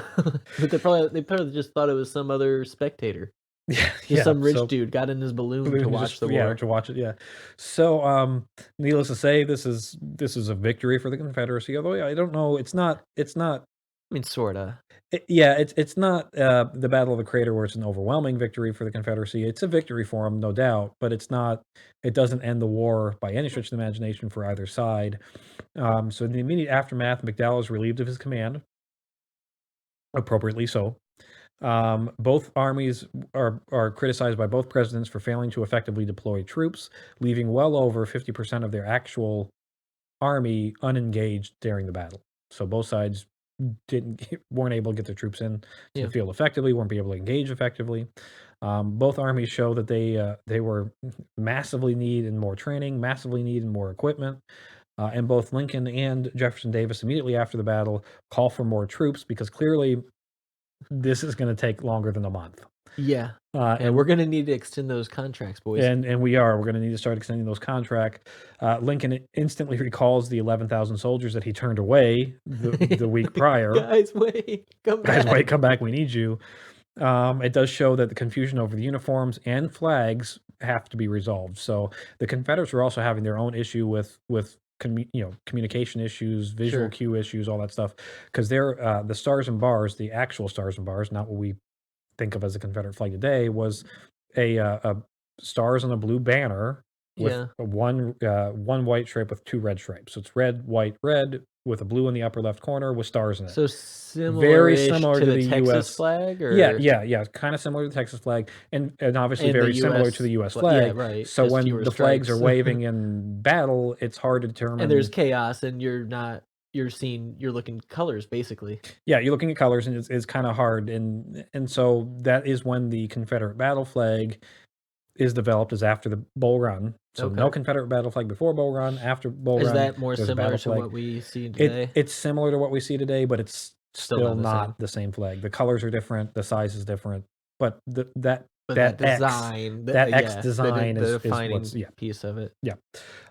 But they probably just thought it was some other spectator. Yeah, Just yeah, some rich so dude got in his balloon to watch just the war. to watch it, yeah. So, needless to say, this is a victory for the Confederacy, although, yeah, I don't know, it's not I mean, sorta. yeah, it's not, the Battle of the Crater where it's an overwhelming victory for the Confederacy. It's a victory for them, no doubt, but it doesn't end the war by any stretch of the imagination for either side. So in the immediate aftermath, McDowell is relieved of his command, appropriately so. Both armies are criticized by both presidents for failing to effectively deploy troops, leaving well over 50% of their actual army unengaged during the battle. So both sides didn't weren't able to get their troops in to the Yeah. field effectively, weren't be able to engage effectively. Both armies show that they were massively needed more training, massively needed more equipment. And both Lincoln and Jefferson Davis immediately after the battle call for more troops because clearly this is going to take longer than a month. Yeah. And And we're gonna need to extend those contracts, boys. we're going to need to start extending those contracts. Lincoln instantly recalls the 11,000 soldiers that he turned away the week prior. Guys, wait, come Guys, back. wait, come back, we need you. It does show that the confusion over the uniforms and flags have to be resolved. So the Confederates are also having their own issue with communication issues, visual Sure. cue issues, all that stuff, because they're the stars and bars, the actual stars and bars, not what we think of as a Confederate flag today, was a stars on a blue banner with Yeah. one white stripe with two red stripes. So it's red, white, red with a blue in the upper left corner with stars in it. So Very similar-ish similar to to the the Texas US. flag, Yeah, or yeah, yeah, kinda similar to the Texas flag and obviously and the very similar to US the US yeah, flag. right, So just when fewer the flags are stripes. waving in battle, it's hard to And there's determine. chaos, and you're not you're looking colors basically. Yeah, you're looking at colors, and it's kind of hard, and so that is when the Confederate battle flag is developed, is after the Bull Run. So no Okay. Confederate battle flag before Bull Run. After Bull Is Run, that more there's a similar battle to flag. what we see today? It's similar to what we see today, but it's Still still not the not same. the same flag. The colors are different, the size is different, but But that that X design, that X yeah, design the is what's, defining yeah. piece of it. Yeah.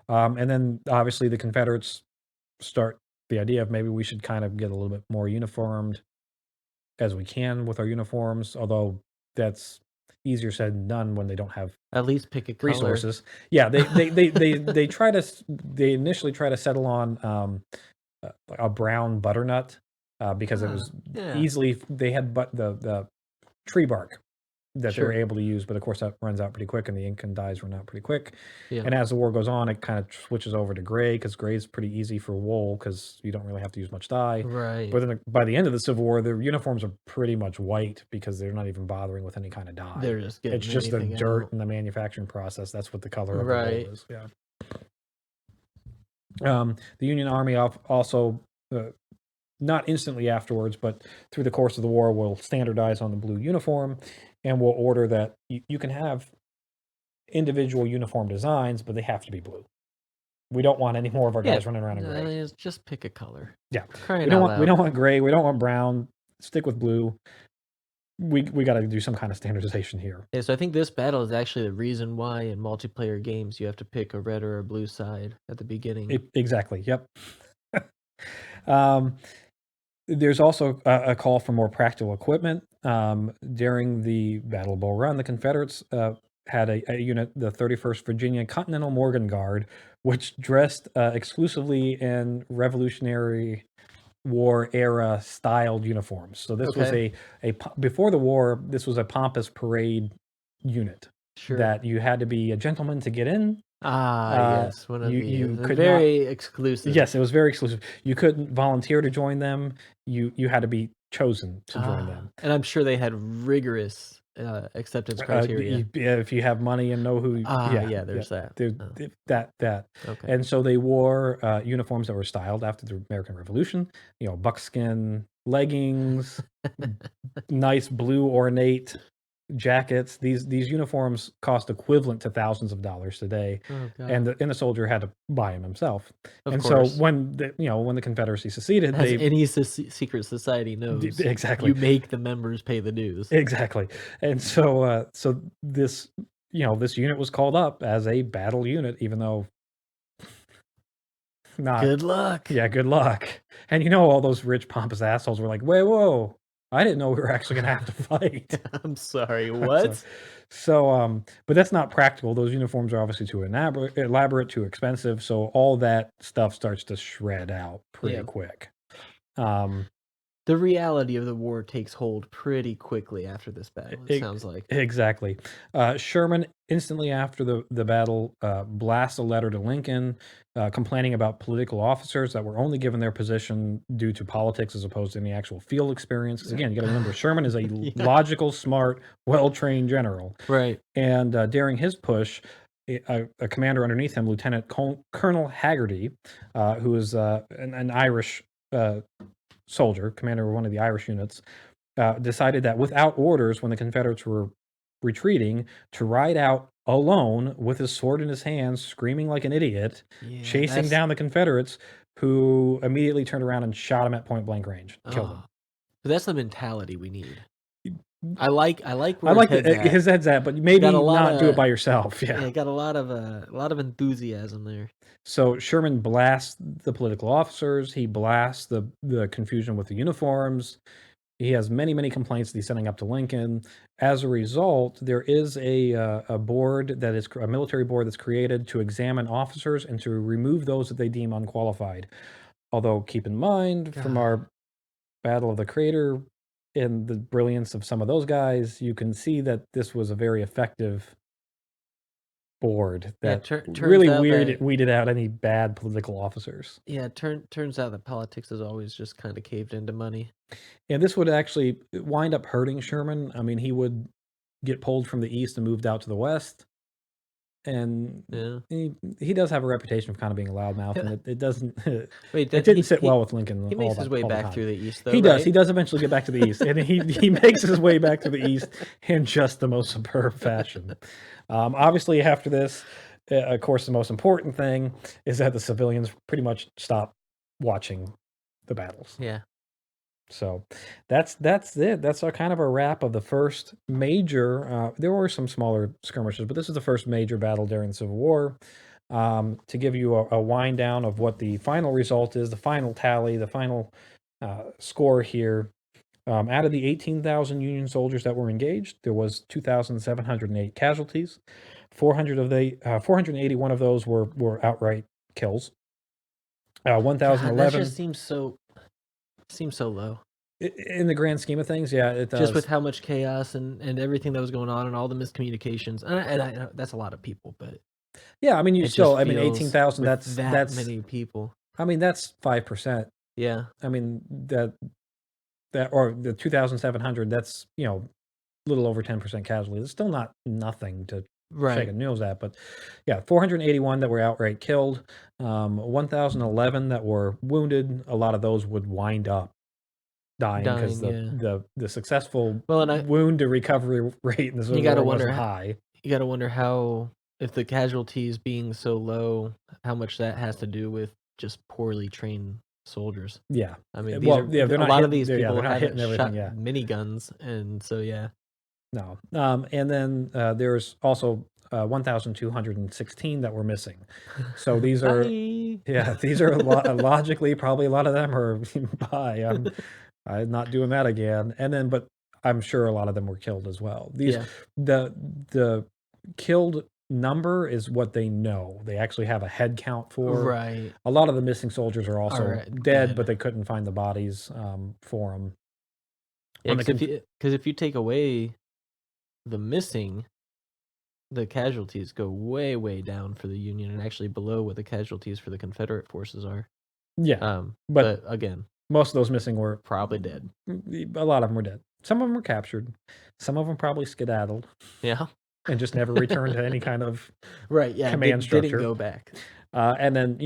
And then obviously the Confederates start the idea of maybe we should kind of get a little bit more uniformed as we can with our uniforms, although that's easier said than done when they don't have At least pick a color. resources. Yeah, they initially try to settle on a brown butternut because it was Yeah, easily they had but the tree bark that they were sure. able to use, but of course that runs out pretty quick, and the ink and dyes run out pretty quick. Yeah, And as the war goes on, it kind of switches over to gray because gray is pretty easy for wool because you don't really have to use much dye. right. But then by the end of the Civil War, their uniforms are pretty much white because they're not even bothering with any kind of dye. They're just It's getting just the anything dirt out. and the manufacturing process. That's what the color of the wool Right. is. Yeah. The Union Army also, not instantly afterwards, but through the course of the war, will standardize on the blue uniform and will order that you can have individual uniform designs, but they have to be blue. We don't want any more of our Yeah, guys running around in gray. just pick a color. Yeah, Crying out loud. we don't want gray. We don't want brown. Stick with blue. We got to do some kind of standardization here. Yeah, so I think this battle is actually the reason why in multiplayer games you have to pick a red or a blue side at the beginning. Exactly. Yep. There's also a call for more practical equipment. During the Battle of Bull Run, the Confederates had a unit, the 31st Virginia Continental Morgan Guard, which dressed exclusively in Revolutionary War era styled uniforms. So this was Okay. before the war, this was a pompous parade unit Sure. that you had to be a gentleman to get in. Yes, one of You the could not. very exclusive. Yes, it was very exclusive. You couldn't volunteer to join them. You had to be chosen to join them. And I'm sure they had rigorous acceptance criteria. If you have money and know who, Yeah, there's that. that. Okay. And so they wore uniforms that were styled after the American Revolution. Buckskin leggings, nice blue ornate jackets. These uniforms cost equivalent to thousands of dollars today, Oh and god. the soldier had to buy them himself. Of And course. so when the Confederacy seceded, As they any secret society knows, exactly you make the members pay the dues. exactly. And so this this unit was called up as a battle unit, even though not. Good luck. Yeah, good luck. And all those rich pompous assholes were like, "Wait, whoa! I didn't know we were actually gonna have to fight." I'm sorry, what? But that's not practical. Those uniforms are obviously too elaborate, too expensive. So all that stuff starts to shred out pretty Yeah. quick. Um, The reality of the war takes hold pretty quickly after this battle, it sounds like. Exactly. Sherman, instantly after the battle, blasts a letter to Lincoln complaining about political officers that were only given their position due to politics as opposed to any actual field experience. 'Cause again, you got to remember, Sherman is a logical, smart, well-trained general. Right. And during his push, a commander underneath him, Lieutenant Colonel Haggerty, who is an Irish soldier, commander of one of the Irish units, decided that without orders, when the Confederates were retreating, to ride out alone with his sword in his hands, screaming like an idiot, Yeah, chasing down the Confederates, who immediately turned around and shot him at point blank range, killed him. But that's the mentality we need. I like I where like his head's at. his head's at, but maybe Got a lot not do it of- by yourself. Yeah, Yeah. got a lot of enthusiasm there. So Sherman blasts the political officers. He blasts the confusion with the uniforms. He has many, many complaints that he's sending up to Lincoln. As a result, there is a board that is a military board that's created to examine officers and to remove those that they deem unqualified. Although, keep in mind, from our Battle of the Crater and the brilliance of some of those guys, you can see that this was a very effective board that turns really out that- weeded out any bad political officers. Yeah, turns out that politics has always just kind of caved into money. And this would actually wind up hurting Sherman. I mean, he would get pulled from the east and moved out to the west. and Yeah. he does have a reputation of kind of being a loudmouth, and it doesn't Wait, it didn't sit well with Lincoln he all makes his way the back time. through the East, though, He does. right? He does eventually get back to the East, and he makes his way back to the East in just the most superb fashion. Obviously, after this, of course, the most important thing is that the civilians pretty much stop watching the battles. Yeah. So that's it. That's a kind of a wrap of the first major. There were some smaller skirmishes, but this is the first major battle during the Civil War. To give you a wind down of what the final result is, the final tally, the final score here. Out of the 18,000 Union soldiers that were engaged, there was 2,708 casualties. 481 of those were outright kills. God, 1,011. that just seems so low. In the grand scheme of things, yeah, it does. Just with how much chaos and everything that was going on and all the miscommunications, and I that's a lot of people, but yeah, I mean, it just 18,000. feels That's many people. I mean, that's 5%. Yeah, I mean that or the 2,700. That's a little over 10% casualty. It's still not nothing to right. shake a nose at, but yeah, 481 that were outright killed, 1,011 that were wounded. A lot of those would wind up dying because the successful wound to recovery rate in the Civil War wasn't high. You got to wonder how, if the casualties being so low, how much that has to do with just poorly trained soldiers. Yeah, I mean, they're not a lot hitting, of these people haven't hitting everything. Shot miniguns, and so yeah. No, and then there's also 1,216 that were missing. So these are these are logically probably a lot of them are bye. I'm not doing that again. And then, but I'm sure a lot of them were killed as well. The killed number is what they know. They actually have a head count for. Right. A lot of the missing soldiers are also dead, but they couldn't find the bodies for them. Yeah, because if you take away the missing, the casualties go way, way down for the Union, and actually below what the casualties for the Confederate forces are. Yeah. But again, most of those missing were probably dead. A lot of them were dead. Some of them were captured. Some of them probably skedaddled. Yeah. And just never returned to any kind of command structure. Didn't go back. And then,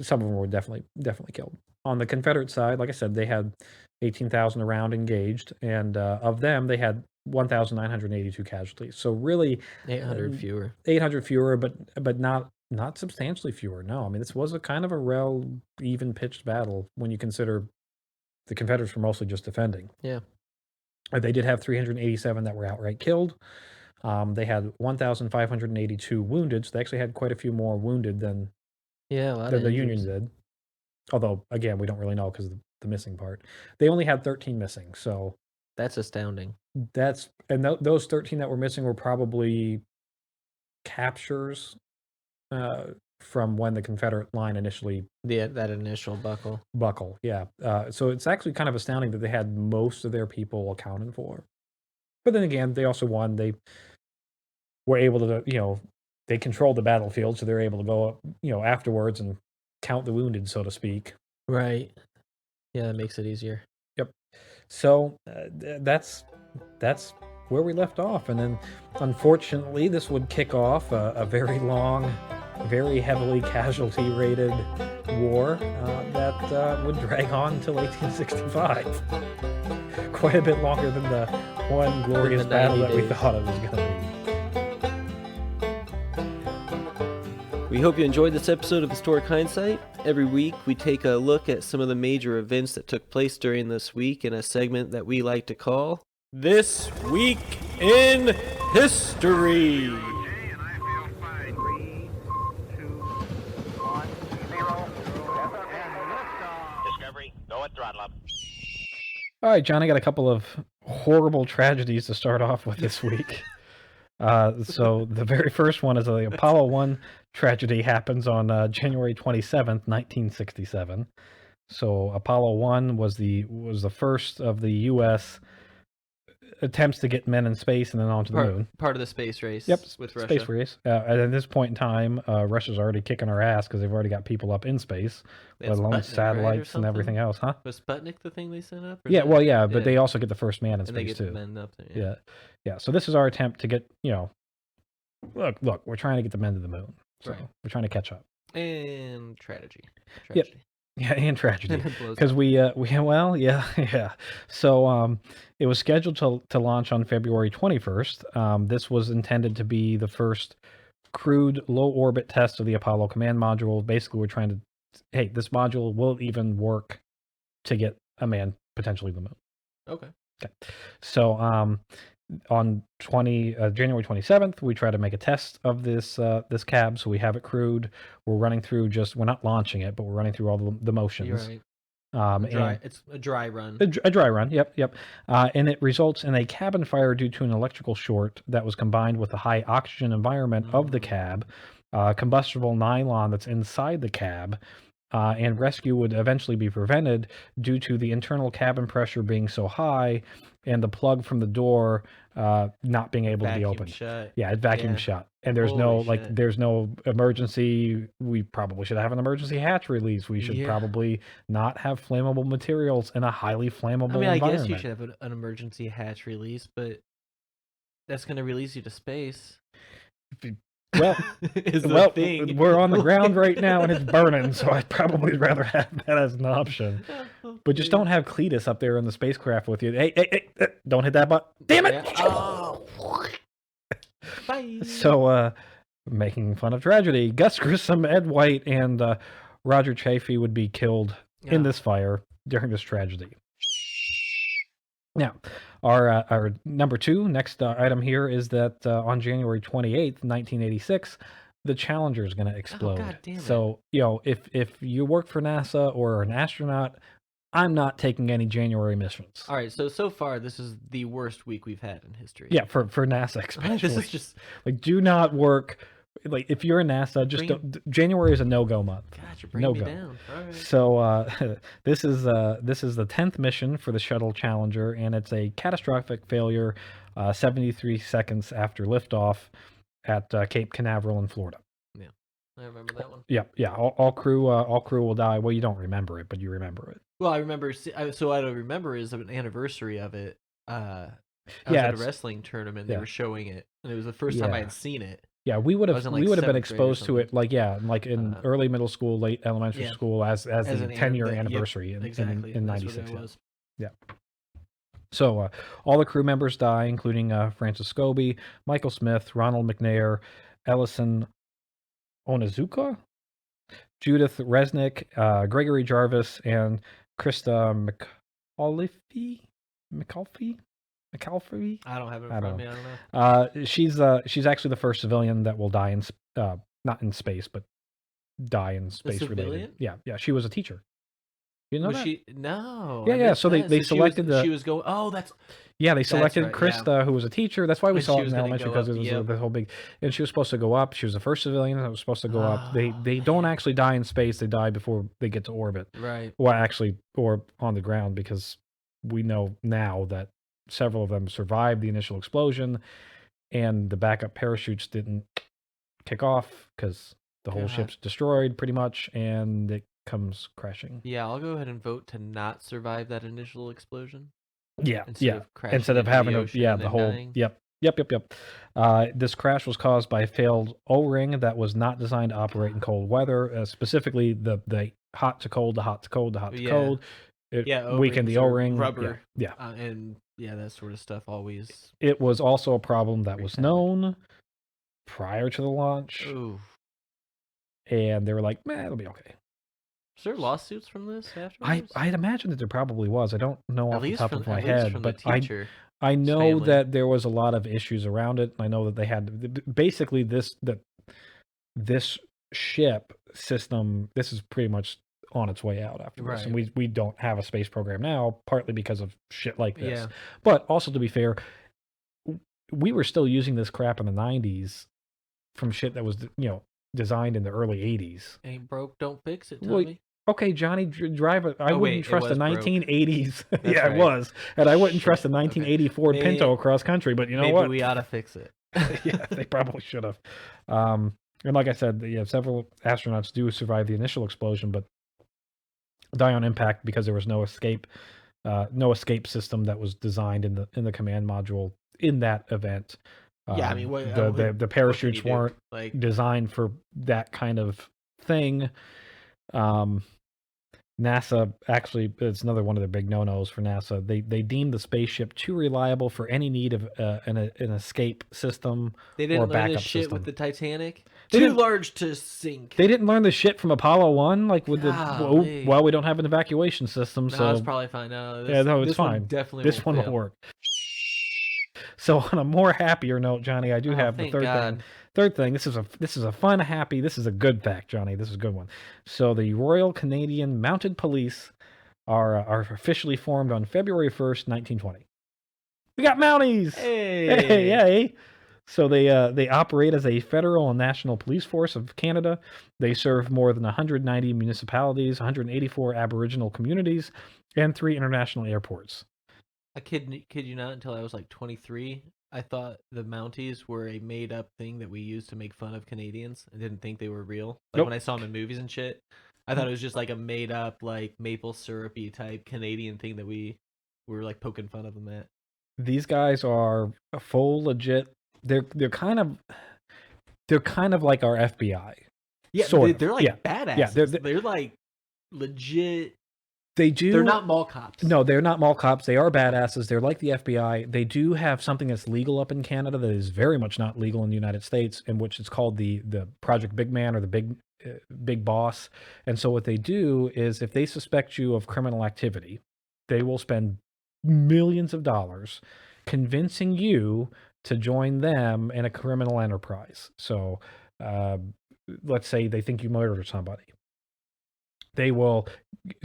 some of them were definitely killed. On the Confederate side, like I said, they had 18,000 around engaged, and of them, they had 1,982 casualties. So really, 800 fewer. 800 fewer, but not substantially fewer. No, I mean, this was a kind of a real even pitched battle when you consider the Confederates were mostly just defending. Yeah. They did have 387 that were outright killed. They had 1,582 wounded, so they actually had quite a few more wounded than the Union did. Although, again, we don't really know because of the missing part. They only had 13 missing, so that's astounding. Those 13 that were missing were probably captures from when the Confederate line initially... that initial buckle. Yeah. So it's actually kind of astounding that they had most of their people accounted for. But then again, they also won. They were able to, they controlled the battlefield, so they were able to go up, afterwards and count the wounded, so to speak. Right. Yeah, that makes it easier. Yep. So that's where we left off. And then, unfortunately, this would kick off a very long, very heavily casualty-rated war that would drag on until 1865. Quite a bit longer than the one glorious battle that we thought it was going to be. We hope you enjoyed this episode of Historic Hindsight. Every week, we take a look at some of the major events that took place during this week in a segment that we like to call This Week in History. Discovery, go at throttle up. All right, John, I got a couple of horrible tragedies to start off with this week. So the very first one is the Apollo 1 tragedy happens on January 27th, 1967. So Apollo 1 was the first of the U.S. attempts to get men in space and then onto the moon. Part of the space race. Yep, with Russia. Space race. And at this point in time, Russia's already kicking our ass because they've already got people up in space, let alone satellites and everything else, huh? Was Sputnik the thing they sent up? Yeah, but they also get the first man in space too. Men up there, yeah. So this is our attempt to get, look, we're trying to get the men to the moon. So Right. we're trying to catch up. And tragedy. Yep. Yeah, and tragedy. And it blows Because up. yeah. So it was scheduled to launch on February 21st. This was intended to be the first crewed low orbit test of the Apollo command module. Basically, we're trying to, hey, this module will even work to get a man potentially to the moon. Okay. So on January 27th, we try to make a test of this cab. So we have it crewed. We're running through we're not launching it, but we're running through all the motions. You're right. It's a dry run. A dry run, yep. And it results in a cabin fire due to an electrical short that was combined with the high oxygen environment of the cab, combustible nylon that's inside the cab, and rescue would eventually be prevented due to the internal cabin pressure being so high and the plug from the door not being able to be opened. Shut. Yeah, it vacuumed shut. And there's there's no emergency. We probably should have an emergency hatch release. We should probably not have flammable materials in a highly flammable environment. I guess you should have an emergency hatch release, but that's going to release you to space. Well, thing. We're on the ground right now and it's burning, so I'd probably rather have that as an option. But just don't have Cletus up there in the spacecraft with you. Hey, don't hit that button. Damn it! Yeah. Oh. Bye. So, making fun of tragedy, Gus Grissom, Ed White, and Roger Chaffee would be killed in this fire during this tragedy. Now, our number two, next item here is that on January 28th, 1986, the Challenger is going to explode. God damn it. So, if you work for NASA or are an astronaut, I'm not taking any January missions. All right, so far, this is the worst week we've had in history. Yeah, for NASA especially. This is just... do not work... if you're in NASA, January is a no-go month. God, you're bringing me down. All right. So this is the 10th mission for the Shuttle Challenger, and it's a catastrophic failure 73 seconds after liftoff at Cape Canaveral in Florida. Yeah, I remember that one. Yeah. All crew will die. Well, you don't remember it, but you remember it. Well, I remember. So I don't remember is an anniversary of it. I was at a wrestling tournament. They were showing it, and it was the first time I had seen it. Yeah, we would have been exposed to it in early middle school, late elementary school as the 10-year anniversary in 96. Yeah. So all the crew members die, including Francis Scobie, Michael Smith, Ronald McNair, Ellison Onizuka, Judith Resnick, Gregory Jarvis, and Krista McAuliffe. McAuliffe? I don't have it in front of me. I don't know. She's actually the first civilian that will die in not in space, but die in space related. Yeah. She was a teacher. You know that? No. Yeah. So they selected she was going. Oh, that's. Yeah, they selected Krista, who was a teacher. That's why we saw it in elementary, because it was the whole big. And she was supposed to go up. She was the first civilian that was supposed to go up. They don't actually die in space. They die before they get to orbit. Right. Or on the ground, because we know now that several of them survived the initial explosion, and the backup parachutes didn't kick off because the whole ship's destroyed pretty much, and it comes crashing. Yeah, I'll go ahead and vote to not survive that initial explosion. Yeah. Instead of having the whole dying. Yep. This crash was caused by a failed O-ring that was not designed to operate in cold weather, specifically the hot to cold, the hot to cold, the hot to cold. It weakened the O-ring. Rubber. Yeah. And that sort of stuff always. It was also a problem that was known prior to the launch. Ooh. And they were like, it'll be okay. Is there lawsuits from this afterwards? I'd imagine that there probably was. I don't know off the top of my head, but I know family. that there was a lot of issues around it. I know that they had basically this ship system. This is pretty much on its way out after this, and we don't have a space program now, partly because of shit like this. Yeah. But also, to be fair, we were still using this crap in the 90s from shit that was designed in the early 80s. Ain't broke, don't fix it, Tommy. Okay, Johnny, drive it. I wouldn't trust a 1980s. Yeah, it was. And I wouldn't trust a 1980 Ford Pinto across country, but you know what? Maybe we ought to fix it. Yeah, they probably should have. And like I said, several astronauts do survive the initial explosion, but die on impact because there was no escape system that was designed in the command module in that event. Yeah, I mean, what the parachutes what can you do? weren't Like, designed for that kind of thing. NASA actually, it's another one of the big no-nos for NASA. They deemed the spaceship too reliable for any need of an escape system they or didn't learn this backup shit system. with the Titanic. They Too didn't- large to sink. They didn't learn the shit from Apollo 1, like with Golly. well, we don't have an evacuation system, No, so it's probably fine. No, yeah, no, it's this one fine. definitely This one won't will fail. work. So on a more happier note, Johnny, I do Oh, have the thank third God. thing. Third thing, this is a fun, happy, this is a good fact, Johnny. This is a good one. So the Royal Canadian Mounted Police are officially formed on February 1st, 1920. We got Mounties! Hey. Hey. So they operate as a federal and national police force of Canada. They serve more than 190 municipalities, 184 Aboriginal communities, and 3 international airports. I kid you not, until I was like 23, I thought the Mounties were a made-up thing that we used to make fun of Canadians. I didn't think they were real. Like, Nope. when I saw them in movies and shit, I thought it was just like a made-up, like, maple syrupy type Canadian thing that we were like poking fun of them at. These guys are a full legit. They're kind of like our FBI. Yeah, Sort of. they're like Yeah. badasses. Yeah, they're like legit. They do. They're not mall cops. No, they're not mall cops. They are badasses. They're like the FBI. They do have something that's legal up in Canada that is very much not legal in the United States, in which it's called the Project Big Man or the Big Boss. And so what they do is, if they suspect you of criminal activity, they will spend millions of dollars convincing you to join them in a criminal enterprise. So let's say they think you murdered somebody. They will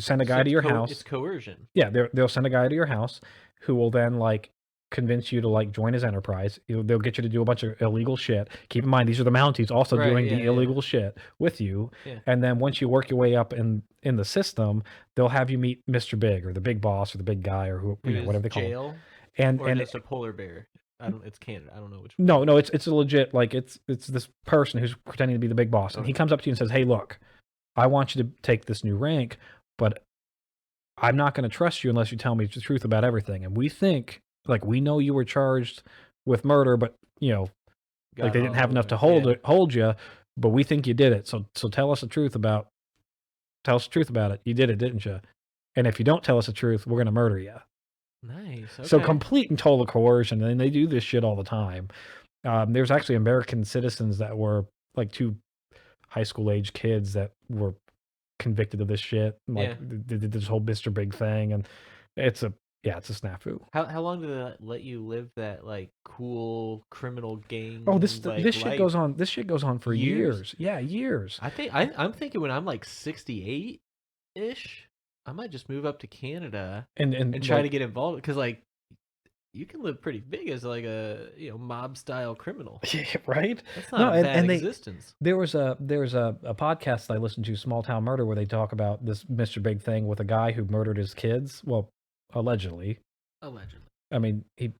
send a guy to your house. It's coercion. Yeah, they'll send a guy to your house who will then like convince you to like join his enterprise. They'll get you to do a bunch of illegal shit. Keep in mind, these are the Mounties also doing the illegal shit with you. Yeah. And then once you work your way up in the system, they'll have you meet Mr. Big or the big boss or the big guy or whatever they call him. Jail, And or just a polar bear. It's Canada. I don't know which one. No, it's a legit, like it's this person who's pretending to be the big boss, and he comes up to you and says, "Hey, look, I want you to take this new rank, but I'm not going to trust you unless you tell me the truth about everything. And we think, like, we know you were charged with murder, but like they didn't have enough to hold you, but we think you did it. So tell us the truth about it. You did it, didn't you? And if you don't tell us the truth, we're going to murder you." Nice. Okay. So complete and total coercion, and they do this shit all the time. There's actually American citizens that were like 2 high school age kids that were convicted of this shit. Like they did this whole Mr. Big thing, and it's a snafu. How long did they let you live that like cool criminal gang? Oh, this shit goes on. This shit goes on for years. Yeah, years. I think I'm thinking when I'm like 68 ish, I might just move up to Canada and try to get involved, because like you can live pretty big as like a mob style criminal. Yeah, right. That's not a bad existence. There was a podcast I listened to, Small Town Murder, where they talk about this Mr. Big thing with a guy who murdered his kids. Well, allegedly. I mean, he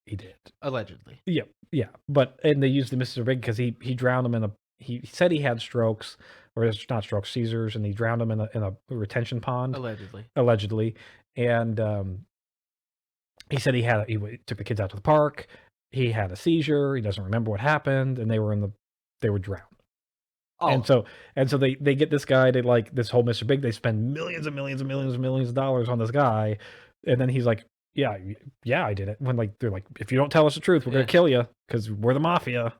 did. Allegedly. Yeah. But they used the Mr. Big because he drowned him he said he had strokes, or it's not strokes, seizures, and he drowned him in a retention pond. Allegedly. And he said he took the kids out to the park. He had a seizure. He doesn't remember what happened, and they were drowned. Oh. And so they get this guy to like this whole Mr. Big. They spend millions and millions and millions and millions of dollars on this guy, and then he's like, yeah, I did it. When like they're like, if you don't tell us the truth, we're gonna kill you because we're the mafia.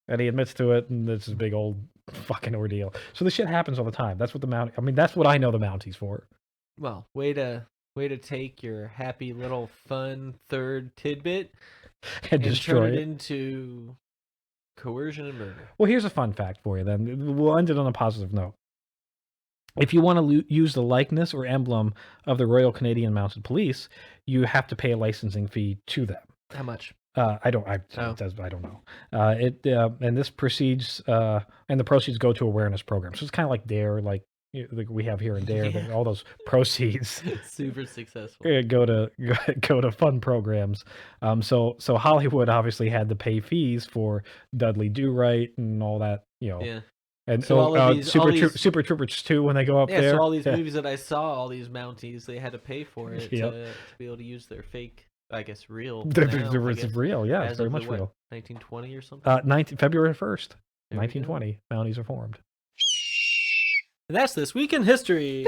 And he admits to it, and it's a big old fucking ordeal. So this shit happens all the time. That's what that's what I know the Mounties for. Well, way to take your happy little fun third tidbit and destroy turn it into coercion and murder. Well, here's a fun fact for you then. We'll end it on a positive note. If you want to use the likeness or emblem of the Royal Canadian Mounted Police, you have to pay a licensing fee to them. How much? I don't know. And this proceeds, and the proceeds go to awareness programs. So it's kind of like DARE, like we have here in DARE, all those proceeds super successful go to fun programs. So Hollywood obviously had to pay fees for Dudley Do Right and all that, Yeah. And so Super Troopers 2 when they go up there. So all these movies that I saw, all these Mounties, they had to pay for it to be able to use their fake I guess, real. It's real, yeah, it's as very of much the, what, real. 1920 or something? February 1st, There we go. 1920, Mounties are formed. And that's This Week in History.